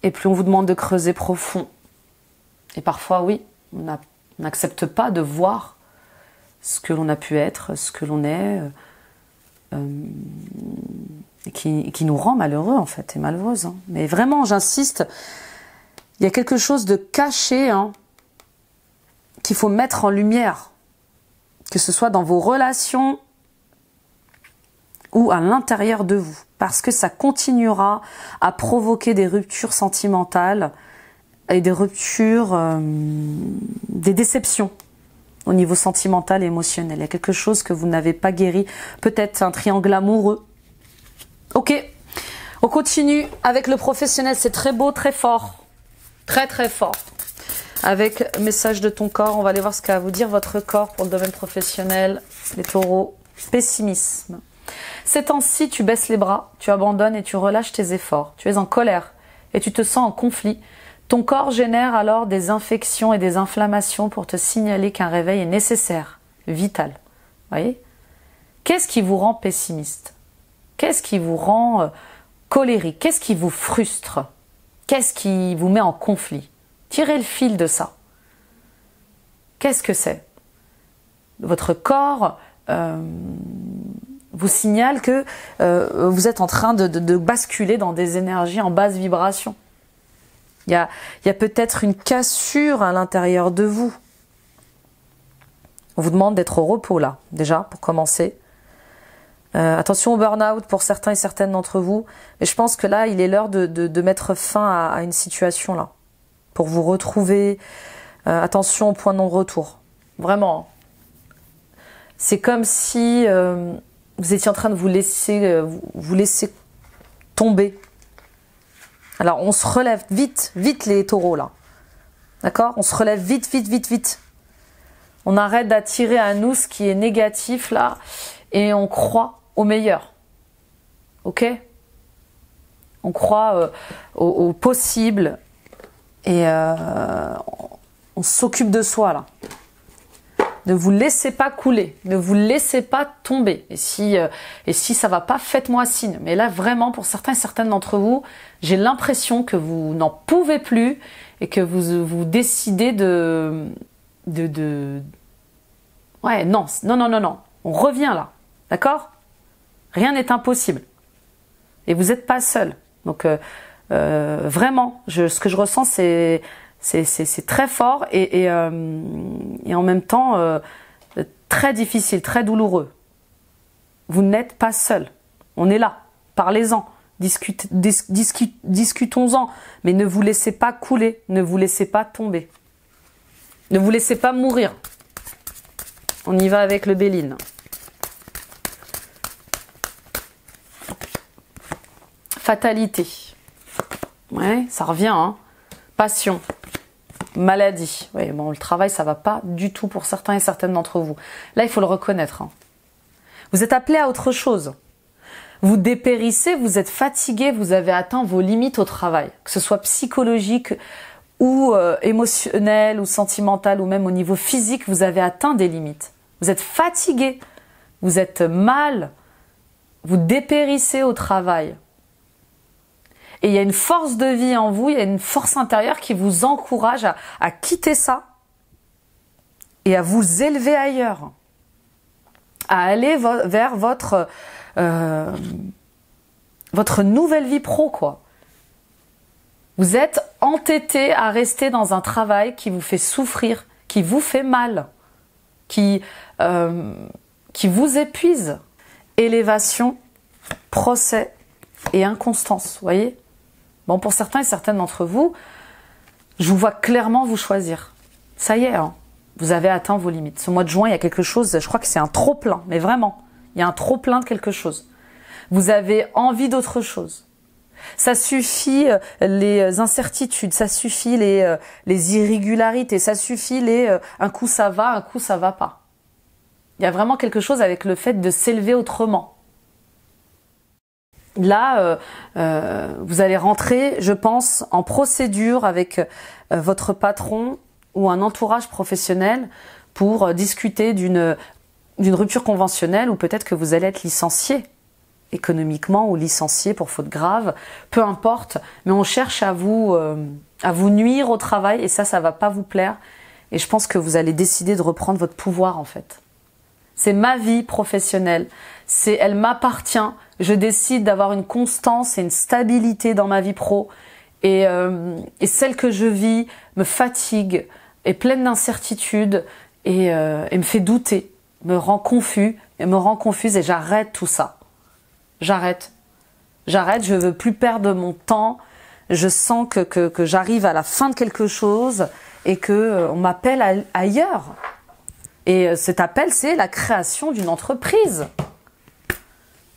et plus on vous demande de creuser profond. Et parfois oui, on n'accepte pas de voir ce que l'on a pu être, ce que l'on est, et qui nous rend malheureux en fait, et malheureuse. Hein. Mais vraiment, j'insiste, il y a quelque chose de caché qu'il faut mettre en lumière, que ce soit dans vos relations ou à l'intérieur de vous, parce que ça continuera à provoquer des ruptures sentimentales et des ruptures, des déceptions au niveau sentimental et émotionnel. Il y a quelque chose que vous n'avez pas guéri, peut-être un triangle amoureux. Ok, on continue avec le professionnel, c'est très beau, très fort, très très fort. Avec message de ton corps, on va aller voir ce qu'a à vous dire votre corps pour le domaine professionnel, les taureaux. Pessimisme. Ces temps-ci, tu baisses les bras, tu abandonnes et tu relâches tes efforts. Tu es en colère et tu te sens en conflit. Ton corps génère alors des infections et des inflammations pour te signaler qu'un réveil est nécessaire, vital. Voyez ? Qu'est-ce qui vous rend pessimiste? Qu'est-ce qui vous rend colérique? Qu'est-ce qui vous frustre? Qu'est-ce qui vous met en conflit? Tirez le fil de ça. Qu'est-ce que c'est? Votre corps vous signale que vous êtes en train de basculer dans des énergies en basse vibration. Il y a peut-être une cassure à l'intérieur de vous. On vous demande d'être au repos là, déjà, pour commencer. Attention au burn-out pour certains et certaines d'entre vous. Mais je pense que là, il est l'heure de mettre fin à une situation là. Pour vous retrouver. Attention au point de non-retour. Vraiment. C'est comme si vous étiez en train de vous laisser tomber. Alors, on se relève vite, vite les taureaux là. D'accord? On se relève vite, vite, vite, vite. On arrête d'attirer à nous ce qui est négatif là et on croit au meilleur. Ok? On croit au possible et on s'occupe de soi là. Ne vous laissez pas couler, ne vous laissez pas tomber. Et si ça va pas, faites-moi signe. Mais là, vraiment, pour certains et certaines d'entre vous, j'ai l'impression que vous n'en pouvez plus et que vous décidez Ouais, non. On revient là, d'accord? Rien n'est impossible. Et vous n'êtes pas seul. Donc, vraiment, ce que je ressens, c'est très fort et en même temps très difficile, très douloureux. Vous n'êtes pas seul. On est là. Parlez-en. Discutons-en. Mais ne vous laissez pas couler. Ne vous laissez pas tomber. Ne vous laissez pas mourir. On y va avec le Béline. Fatalité. Ouais, ça revient, hein. Passion. Maladie. Oui, bon, le travail, ça va pas du tout pour certains et certaines d'entre vous. Là, il faut le reconnaître. Hein. Vous êtes appelé à autre chose. Vous dépérissez, vous êtes fatigué, vous avez atteint vos limites au travail, que ce soit psychologique ou émotionnel ou sentimental ou même au niveau physique, vous avez atteint des limites. Vous êtes fatigué, vous êtes mal, vous dépérissez au travail. Et il y a une force de vie en vous, il y a une force intérieure qui vous encourage à quitter ça et à vous élever ailleurs, à aller vers votre nouvelle vie pro, quoi. Vous êtes entêté à rester dans un travail qui vous fait souffrir, qui vous fait mal, qui vous épuise. Élévation, procès et inconstance, vous voyez? Bon, pour certains et certaines d'entre vous, je vous vois clairement vous choisir. Ça y est, hein, vous avez atteint vos limites. Ce mois de juin, il y a quelque chose, je crois que c'est un trop-plein, mais vraiment, il y a un trop-plein de quelque chose. Vous avez envie d'autre chose. Ça suffit les incertitudes, ça suffit les irrégularités, ça suffit un coup ça va pas. Il y a vraiment quelque chose avec le fait de s'élever autrement. Là, vous allez rentrer, je pense, en procédure avec votre patron ou un entourage professionnel pour discuter d'une rupture conventionnelle ou peut-être que vous allez être licencié économiquement ou licencié pour faute grave, peu importe, mais on cherche à vous nuire au travail et ça va pas vous plaire et je pense que vous allez décider de reprendre votre pouvoir en fait. C'est ma vie professionnelle, elle m'appartient, je décide d'avoir une constance et une stabilité dans ma vie pro et celle que je vis me fatigue, est pleine d'incertitudes et me fait douter, me rend confuse et j'arrête tout ça. J'arrête, je veux plus perdre mon temps, je sens que j'arrive à la fin de quelque chose et on m'appelle ailleurs. Et cet appel, c'est la création d'une entreprise.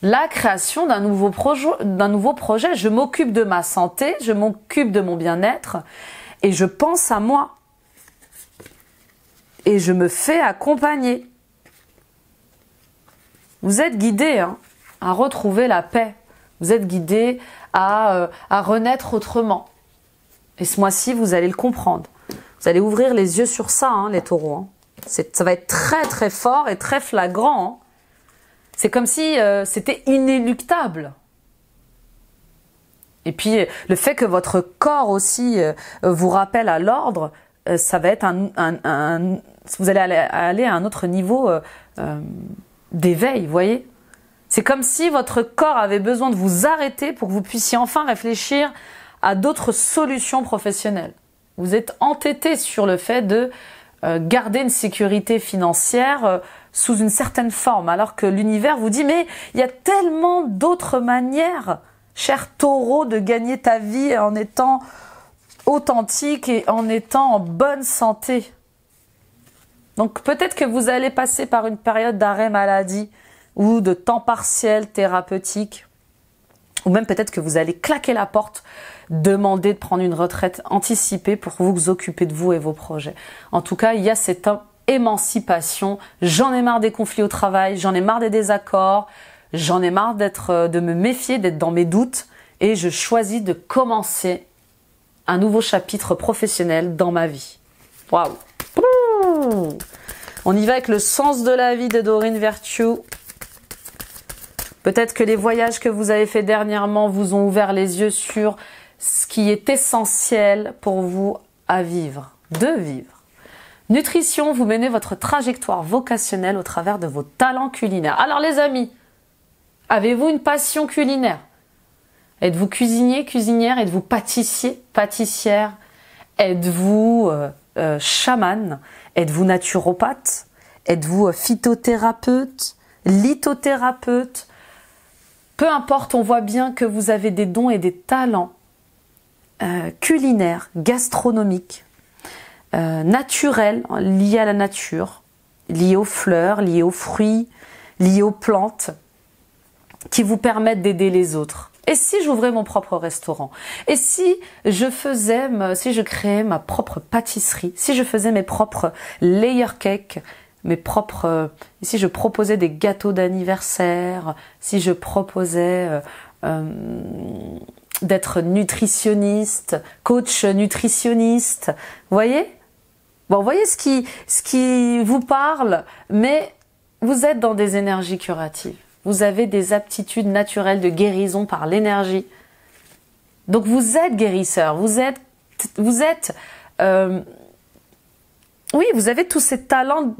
La création d'un nouveau projet. Je m'occupe de ma santé, je m'occupe de mon bien-être et je pense à moi. Et je me fais accompagner. Vous êtes guidés, hein, à retrouver la paix. Vous êtes guidés à renaître autrement. Et ce mois-ci, vous allez le comprendre. Vous allez ouvrir les yeux sur ça, hein, les taureaux. Hein. Ça va être très très fort et très flagrant. Hein. C'est comme si c'était inéluctable. Et puis le fait que votre corps aussi vous rappelle à l'ordre, ça va être vous allez aller à un autre niveau d'éveil, vous voyez. C'est comme si votre corps avait besoin de vous arrêter pour que vous puissiez enfin réfléchir à d'autres solutions professionnelles. Vous êtes entêté sur le fait de garder une sécurité financière sous une certaine forme, alors que l'univers vous dit « mais il y a tellement d'autres manières, cher taureau, de gagner ta vie en étant authentique et en étant en bonne santé. » Donc peut-être que vous allez passer par une période d'arrêt maladie ou de temps partiel thérapeutique, ou même peut-être que vous allez claquer la porte, demander de prendre une retraite anticipée pour vous occuper de vous et vos projets. En tout cas, il y a cette émancipation. J'en ai marre des conflits au travail, j'en ai marre des désaccords, j'en ai marre de me méfier, d'être dans mes doutes, et je choisis de commencer un nouveau chapitre professionnel dans ma vie. Waouh! On y va avec le sens de la vie de Doreen Virtue. Peut-être que les voyages que vous avez faits dernièrement vous ont ouvert les yeux sur ce qui est essentiel pour vous à vivre, de vivre. Nutrition, vous menez votre trajectoire vocationnelle au travers de vos talents culinaires. Alors les amis, avez-vous une passion culinaire? Êtes-vous cuisinier, cuisinière? Êtes-vous pâtissier, pâtissière? Êtes-vous chaman? Êtes-vous naturopathe? Êtes-vous phytothérapeute? Lithothérapeute? Peu importe, on voit bien que vous avez des dons et des talents culinaires, gastronomiques, naturels, liés à la nature, liés aux fleurs, liés aux fruits, liés aux plantes, qui vous permettent d'aider les autres. Et si j'ouvrais mon propre restaurant? Et si je créais ma propre pâtisserie? Si je faisais mes propres layer cakes, mes propres... si je proposais des gâteaux d'anniversaire, si je proposais d'être nutritionniste, coach nutritionniste, vous voyez? Bon, vous voyez ce qui vous parle, mais vous êtes dans des énergies curatives. Vous avez des aptitudes naturelles de guérison par l'énergie. Donc vous êtes guérisseur, vous êtes oui, vous avez tous ces talents,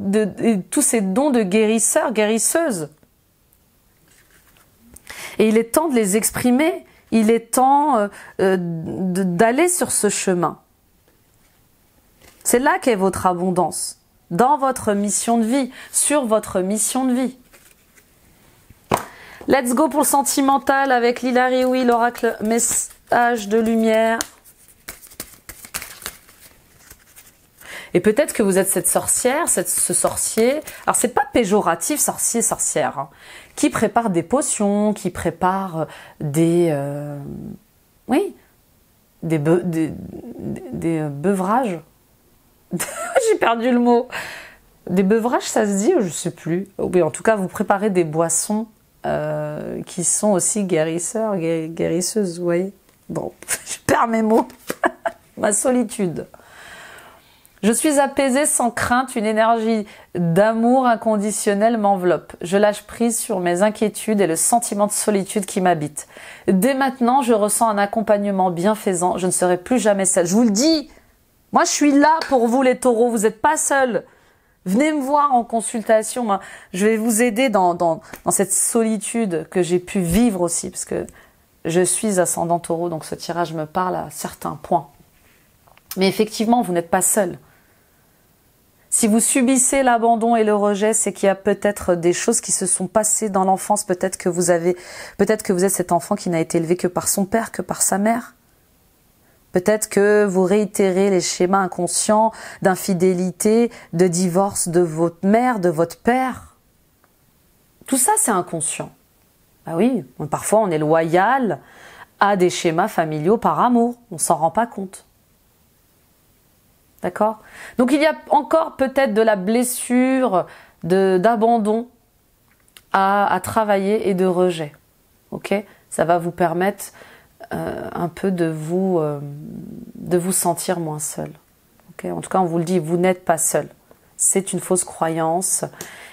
tous ces dons de guérisseur, guérisseuse. Et il est temps de les exprimer, il est temps d'aller sur ce chemin. C'est là qu'est votre abondance, dans votre mission de vie, sur votre mission de vie. Let's go pour le sentimental avec Lilari, oui, l'oracle message de lumière. Et peut-être que vous êtes cette sorcière, ce sorcier, alors c'est pas péjoratif, sorcier, sorcière, hein, qui prépare des potions, qui prépare des beuvrages. J'ai perdu le mot. Des beuvrages, ça se dit, je sais plus. Oui, en tout cas, vous préparez des boissons qui sont aussi guérisseurs, guérisseuses, vous voyez. Bon, je perds mes mots. Ma solitude. Je suis apaisée sans crainte, une énergie d'amour inconditionnel m'enveloppe. Je lâche prise sur mes inquiétudes et le sentiment de solitude qui m'habite. Dès maintenant, je ressens un accompagnement bienfaisant. Je ne serai plus jamais seule. Je vous le dis, moi je suis là pour vous les taureaux, vous n'êtes pas seuls. Venez me voir en consultation. Je vais vous aider dans cette solitude que j'ai pu vivre aussi, parce que je suis ascendant taureau, donc ce tirage me parle à certains points. Mais effectivement, vous n'êtes pas seul. Si vous subissez l'abandon et le rejet, c'est qu'il y a peut-être des choses qui se sont passées dans l'enfance. Peut-être que vous êtes cet enfant qui n'a été élevé que par son père, que par sa mère. Peut-être que vous réitérez les schémas inconscients d'infidélité, de divorce de votre mère, de votre père. Tout ça, c'est inconscient. Ah oui, parfois on est loyal à des schémas familiaux par amour. On s'en rend pas compte. D'accord? Donc il y a encore peut-être de la blessure, d'abandon à travailler et de rejet. Ok? Ça va vous permettre un peu de vous sentir moins seul. Okay? En tout cas, on vous le dit, vous n'êtes pas seul. C'est une fausse croyance.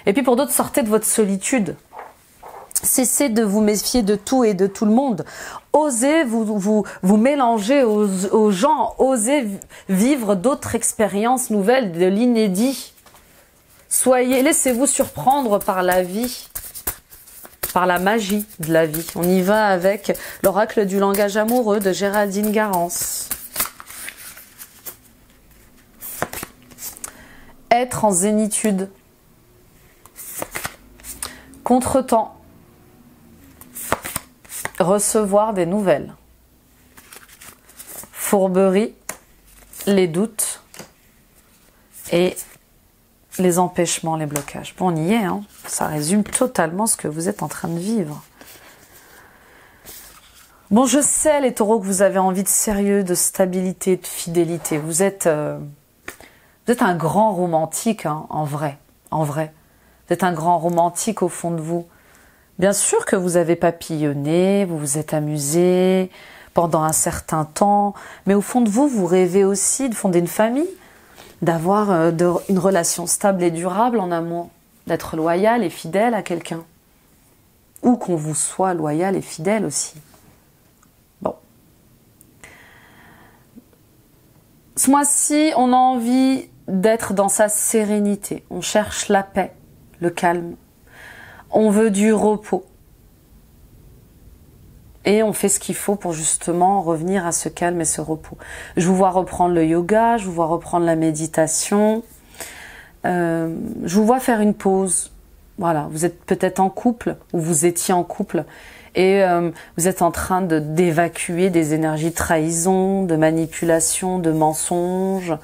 Et puis pour d'autres, sortez de votre solitude. Cessez de vous méfier de tout et de tout le monde. Osez vous mélanger aux gens. Osez vivre d'autres expériences nouvelles, de l'inédit. Laissez-vous surprendre par la vie, par la magie de la vie. On y va avec l'oracle du langage amoureux de Géraldine Garance. Être en zénitude. Contretemps. Recevoir des nouvelles. Fourberie, les doutes et les empêchements, les blocages. Bon, on y est, hein. Ça résume totalement ce que vous êtes en train de vivre. Bon, je sais, les taureaux, que vous avez envie de sérieux, de stabilité, de fidélité. Vous êtes un grand romantique, hein, en vrai. En vrai. Vous êtes un grand romantique au fond de vous. Bien sûr que vous avez papillonné, vous vous êtes amusé pendant un certain temps, mais au fond de vous, vous rêvez aussi de fonder une famille, d'avoir une relation stable et durable en amour, d'être loyal et fidèle à quelqu'un, ou qu'on vous soit loyal et fidèle aussi. Bon. Ce mois-ci, on a envie d'être dans sa sérénité, on cherche la paix, le calme. On veut du repos. Et on fait ce qu'il faut pour justement revenir à ce calme et ce repos. Je vous vois reprendre le yoga, je vous vois reprendre la méditation. Je vous vois faire une pause. Voilà, vous êtes peut-être en couple, ou vous étiez en couple, et vous êtes en train d'évacuer des énergies de trahison, de manipulation, de mensonges.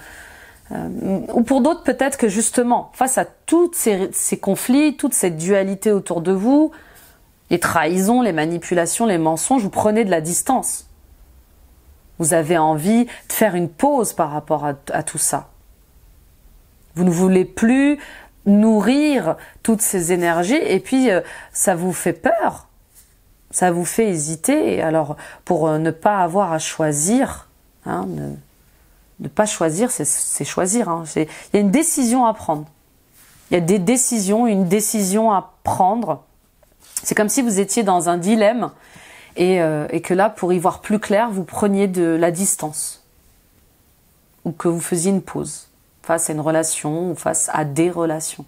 Ou pour d'autres, peut-être que justement, face à tous ces conflits, toute cette dualité autour de vous, les trahisons, les manipulations, les mensonges, vous prenez de la distance. Vous avez envie de faire une pause par rapport à tout ça. Vous ne voulez plus nourrir toutes ces énergies et puis ça vous fait peur, ça vous fait hésiter. Et alors pour ne pas avoir à choisir, hein, ne pas choisir, c'est choisir. Hein. Il y a une décision à prendre. Il y a des décisions, une décision à prendre. C'est comme si vous étiez dans un dilemme et que là, pour y voir plus clair, vous preniez de la distance ou que vous faisiez une pause face à une relation ou face à des relations.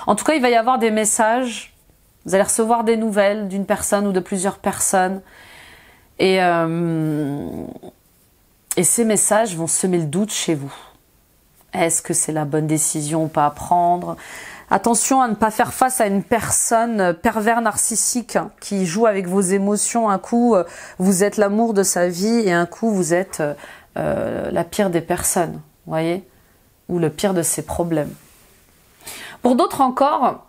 En tout cas, il va y avoir des messages. Vous allez recevoir des nouvelles d'une personne ou de plusieurs personnes. Et ces messages vont semer le doute chez vous. Est-ce que c'est la bonne décision ou pas à prendre? Attention à ne pas faire face à une personne pervers narcissique qui joue avec vos émotions. Un coup, vous êtes l'amour de sa vie et un coup, vous êtes la pire des personnes, vous voyez, ou le pire de ses problèmes. Pour d'autres encore,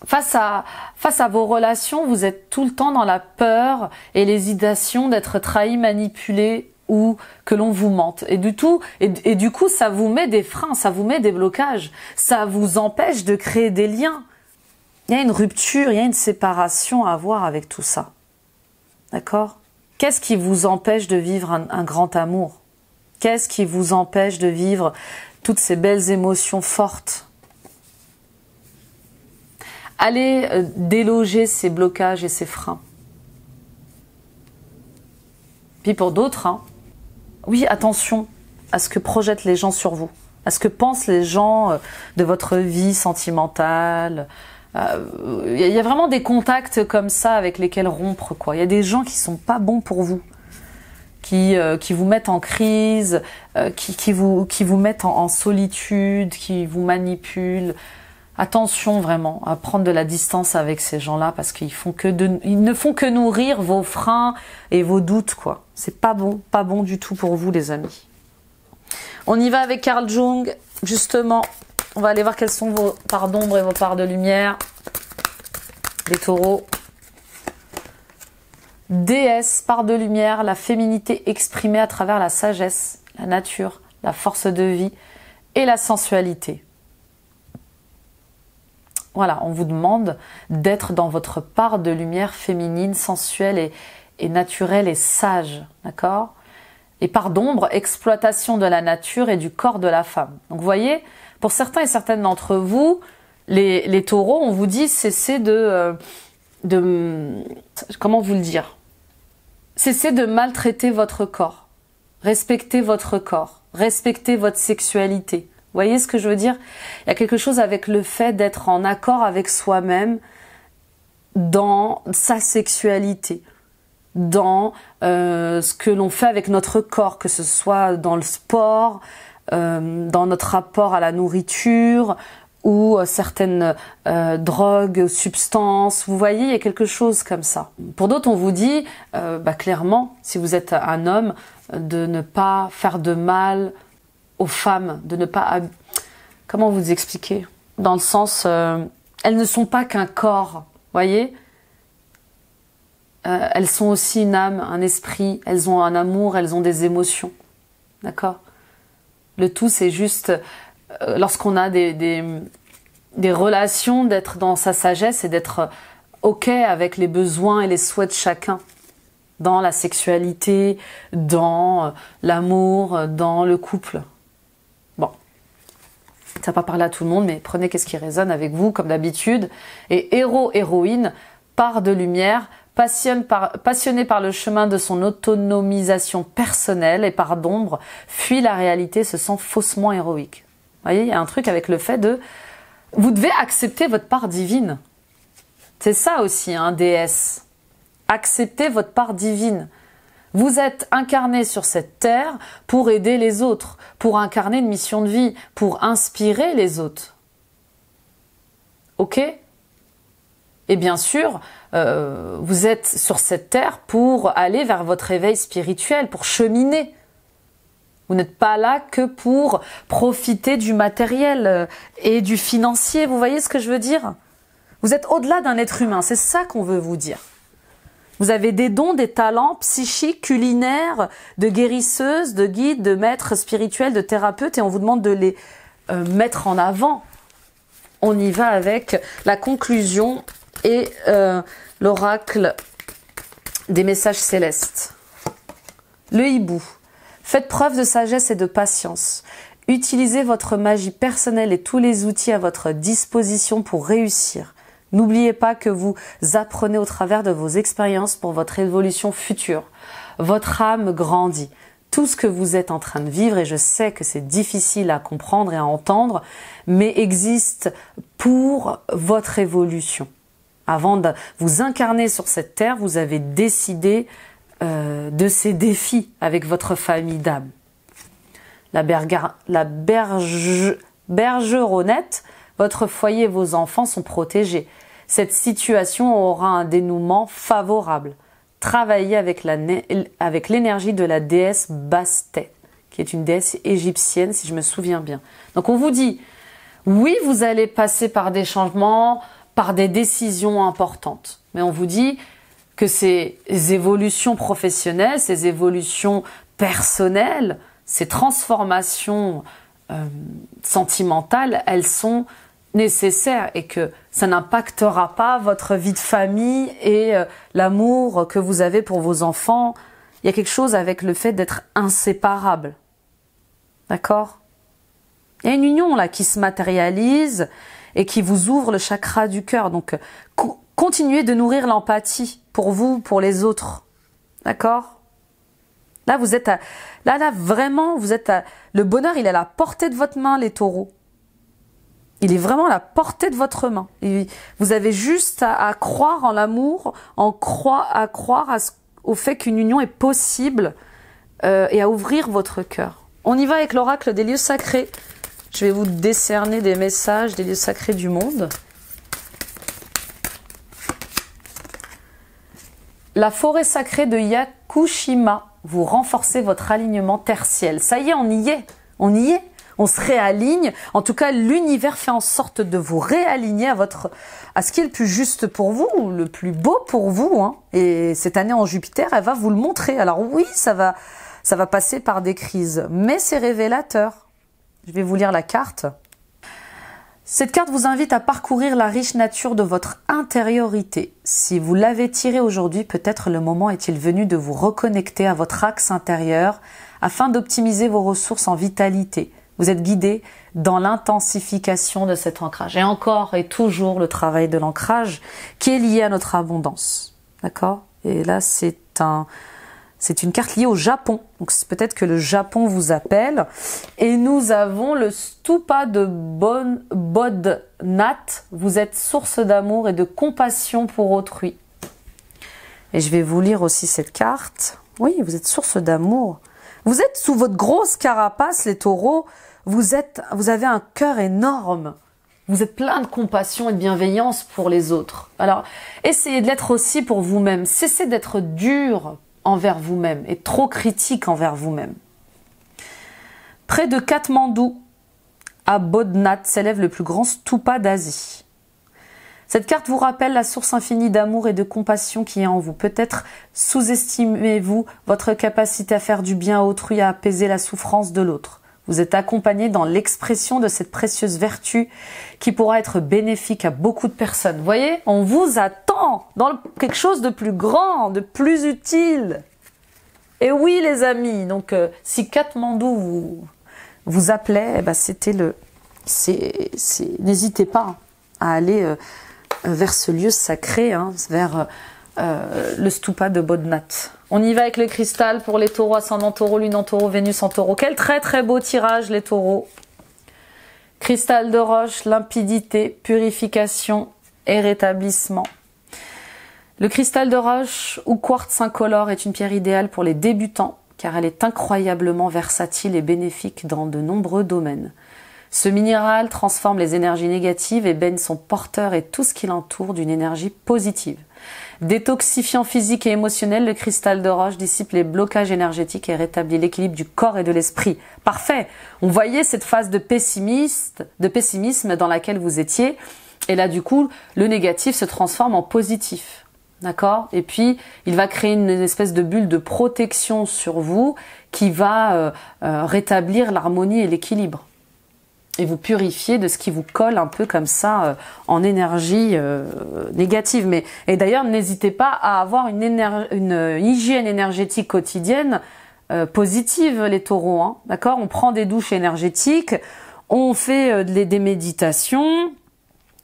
face à vos relations, vous êtes tout le temps dans la peur et l'hésitation d'être trahi, manipulé ou que l'on vous mente. Et du coup, ça vous met des freins, ça vous met des blocages, ça vous empêche de créer des liens. Il y a une rupture, il y a une séparation à avoir avec tout ça. D'accord? Qu'est-ce qui vous empêche de vivre un grand amour? Qu'est-ce qui vous empêche de vivre toutes ces belles émotions fortes? Allez déloger ces blocages et ces freins. Puis pour d'autres, hein, oui, attention à ce que projettent les gens sur vous, à ce que pensent les gens de votre vie sentimentale. Il y a vraiment des contacts comme ça avec lesquels rompre, quoi. Il y a des gens qui sont pas bons pour vous, qui vous mettent en crise, qui vous mettent en solitude, qui vous manipulent. Attention vraiment à prendre de la distance avec ces gens-là parce qu'ils ne font que nourrir vos freins et vos doutes, quoi. C'est pas bon du tout pour vous, les amis. On y va avec Carl Jung, justement. On va aller voir quelles sont vos parts d'ombre et vos parts de lumière. Les taureaux. Déesse, part de lumière, la féminité exprimée à travers la sagesse, la nature, la force de vie et la sensualité. Voilà, on vous demande d'être dans votre part de lumière féminine, sensuelle et naturelle et sage, d'accord? Et part d'ombre, exploitation de la nature et du corps de la femme. Donc vous voyez, pour certains et certaines d'entre vous, les taureaux, on vous dit cessez comment vous le dire? Cessez de maltraiter votre corps. Respectez votre corps. Respectez votre sexualité. Vous voyez ce que je veux dire? Il y a quelque chose avec le fait d'être en accord avec soi-même dans sa sexualité, dans ce que l'on fait avec notre corps, que ce soit dans le sport, dans notre rapport à la nourriture ou certaines drogues, substances. Vous voyez, il y a quelque chose comme ça. Pour d'autres, on vous dit clairement, si vous êtes un homme, de ne pas faire de mal aux femmes, de ne pas... Comment vous expliquer? Dans le sens, elles ne sont pas qu'un corps, voyez? Elles sont aussi une âme, un esprit, elles ont un amour, elles ont des émotions, d'accord? Le tout, c'est juste, lorsqu'on a des relations, d'être dans sa sagesse et d'être OK avec les besoins et les souhaits de chacun, dans la sexualité, dans l'amour, dans le couple. Bon, ça va pas parler à tout le monde, mais prenez qu'est-ce qui résonne avec vous, comme d'habitude. Et héros, héroïne, part de lumière, passionné par le chemin de son autonomisation personnelle et part d'ombre, fuit la réalité, se sent faussement héroïque. Vous voyez, il y a un truc avec le fait de... Vous devez accepter votre part divine. C'est ça aussi, hein, déesse. Acceptez votre part divine. Vous êtes incarné sur cette terre pour aider les autres, pour incarner une mission de vie, pour inspirer les autres. Ok ? Et bien sûr, vous êtes sur cette terre pour aller vers votre éveil spirituel, pour cheminer. Vous n'êtes pas là que pour profiter du matériel et du financier. Vous voyez ce que je veux dire ? Vous êtes au-delà d'un être humain, c'est ça qu'on veut vous dire. Vous avez des dons, des talents psychiques, culinaires, de guérisseuse, de guide, de maître spirituel, de thérapeute et on vous demande de les mettre en avant. on y va avec la conclusion et l'oracle des messages célestes. Le hibou. Faites preuve de sagesse et de patience. Utilisez votre magie personnelle et tous les outils à votre disposition pour réussir. N'oubliez pas que vous apprenez au travers de vos expériences pour votre évolution future. Votre âme grandit. Tout ce que vous êtes en train de vivre, et je sais que c'est difficile à comprendre et à entendre, mais existe pour votre évolution. Avant de vous incarner sur cette terre, vous avez décidé de ces défis avec votre famille d'âme. La bergeronnette, votre foyer et vos enfants sont protégés. Cette situation aura un dénouement favorable. Travaillez avec l'énergie de la déesse Bastet, qui est une déesse égyptienne, si je me souviens bien. Donc on vous dit, oui, vous allez passer par des changements, par des décisions importantes. Mais on vous dit que ces évolutions professionnelles, ces évolutions personnelles, ces transformations sentimentales, elles sont nécessaires et que ça n'impactera pas votre vie de famille et l'amour que vous avez pour vos enfants. Il y a quelque chose avec le fait d'être inséparable. D'accord ? Il y a une union là qui se matérialise et qui vous ouvre le chakra du cœur. Donc, continuez de nourrir l'empathie pour vous, pour les autres. D'accord ? Là, vous êtes vraiment, le bonheur, il est à la portée de votre main, les taureaux. Il est vraiment à la portée de votre main. Et vous avez juste à croire en l'amour, à croire au fait qu'une union est possible et à ouvrir votre cœur. On y va avec l'oracle des lieux sacrés. Je vais vous décerner des messages des lieux sacrés du monde. La forêt sacrée de Yakushima. Vous renforcez votre alignement tertiel. Ça y est, on y est. On se réaligne. En tout cas, l'univers fait en sorte de vous réaligner à ce qui est le plus juste pour vous, le plus beau pour vous. Hein. Et cette année en Jupiter, elle va vous le montrer. Alors oui, ça va passer par des crises, mais c'est révélateur. Je vais vous lire la carte. Cette carte vous invite à parcourir la riche nature de votre intériorité. Si vous l'avez tirée aujourd'hui, peut-être le moment est-il venu de vous reconnecter à votre axe intérieur afin d'optimiser vos ressources en vitalité. Vous êtes guidé dans l'intensification de cet ancrage. Et encore et toujours le travail de l'ancrage qui est lié à notre abondance. D'accord ? Et là, c'est une carte liée au Japon. Donc peut-être que le Japon vous appelle. Et nous avons le Stupa de Bodhnath. Vous êtes source d'amour et de compassion pour autrui. Et je vais vous lire aussi cette carte. Oui, vous êtes source d'amour. Vous êtes sous votre grosse carapace, les taureaux. Vous avez un cœur énorme. Vous êtes plein de compassion et de bienveillance pour les autres. Alors, essayez de l'être aussi pour vous-même. Cessez d'être dur envers vous-même et trop critique envers vous-même. Près de Katmandou, à Bodhnath, s'élève le plus grand stupa d'Asie. Cette carte vous rappelle la source infinie d'amour et de compassion qui est en vous. Peut-être sous-estimez-vous votre capacité à faire du bien à autrui, à apaiser la souffrance de l'autre. Vous êtes accompagné dans l'expression de cette précieuse vertu qui pourra être bénéfique à beaucoup de personnes. Vous voyez, on vous attend dans quelque chose de plus grand, de plus utile. Et oui, les amis, donc si Katmandou vous appelait, n'hésitez pas à aller vers ce lieu sacré, vers le stupa de Bodhnath. On y va avec le cristal pour les taureaux, ascendant taureau, lune en taureau, Vénus en taureau. Quel très très beau tirage, les taureaux. Cristal de roche, limpidité, purification et rétablissement. Le cristal de roche ou quartz incolore est une pierre idéale pour les débutants car elle est incroyablement versatile et bénéfique dans de nombreux domaines. Ce minéral transforme les énergies négatives et baigne son porteur et tout ce qui l'entoure d'une énergie positive. Détoxifiant physique et émotionnel, le cristal de roche dissipe les blocages énergétiques et rétablit l'équilibre du corps et de l'esprit. Parfait! On voyait cette phase de pessimisme dans laquelle vous étiez. Et là, du coup, le négatif se transforme en positif. D'accord? Et puis, il va créer une espèce de bulle de protection sur vous qui va rétablir l'harmonie et l'équilibre. et vous purifier de ce qui vous colle un peu comme ça en énergie négative. Et d'ailleurs, n'hésitez pas à avoir une hygiène énergétique quotidienne positive, les taureaux. Hein, d'accord? On prend des douches énergétiques, on fait des méditations,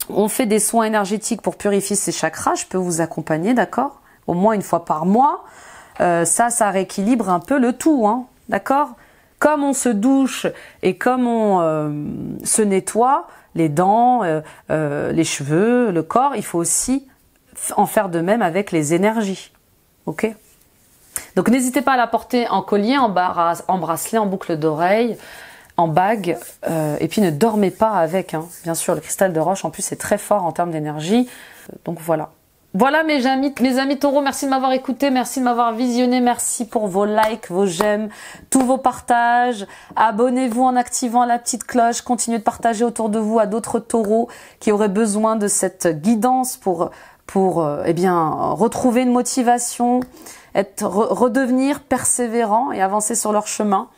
on fait des soins énergétiques pour purifier ses chakras. Je peux vous accompagner, d'accord? Au moins une fois par mois. Ça rééquilibre un peu le tout, hein, d'accord? Comme on se douche et comme on se nettoie les dents, les cheveux, le corps, il faut aussi en faire de même avec les énergies. Ok? Donc n'hésitez pas à la porter en collier, en bracelet, en boucle d'oreille, en bague, et puis ne dormez pas avec. Hein. Bien sûr, le cristal de roche en plus est très fort en termes d'énergie. Donc voilà. Voilà mes amis taureaux, merci de m'avoir écouté, merci de m'avoir visionné, merci pour vos likes, vos j'aime, tous vos partages. Abonnez-vous en activant la petite cloche, continuez de partager autour de vous à d'autres taureaux qui auraient besoin de cette guidance pour eh bien, retrouver une motivation, redevenir persévérant et avancer sur leur chemin.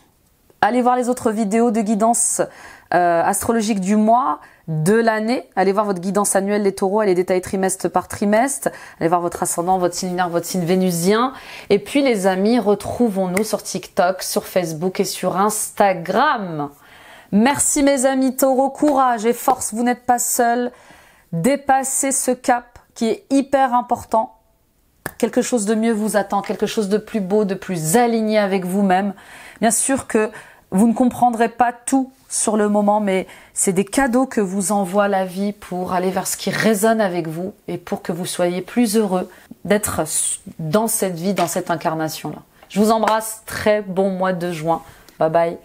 Allez voir les autres vidéos de guidance astrologique du mois, de l'année. Allez voir votre guidance annuelle les taureaux, elle est détaillée trimestre par trimestre. Allez voir votre ascendant, votre signe lunaire, votre signe vénusien. Et puis les amis, retrouvons-nous sur TikTok, sur Facebook et sur Instagram. Merci mes amis taureaux, courage et force, vous n'êtes pas seuls. Dépassez ce cap qui est hyper important. Quelque chose de mieux vous attend, quelque chose de plus beau, de plus aligné avec vous-même. Bien sûr que vous ne comprendrez pas tout sur le moment, mais c'est des cadeaux que vous envoie la vie pour aller vers ce qui résonne avec vous et pour que vous soyez plus heureux d'être dans cette vie, dans cette incarnation-là. Je vous embrasse, très bon mois de juin. Bye bye.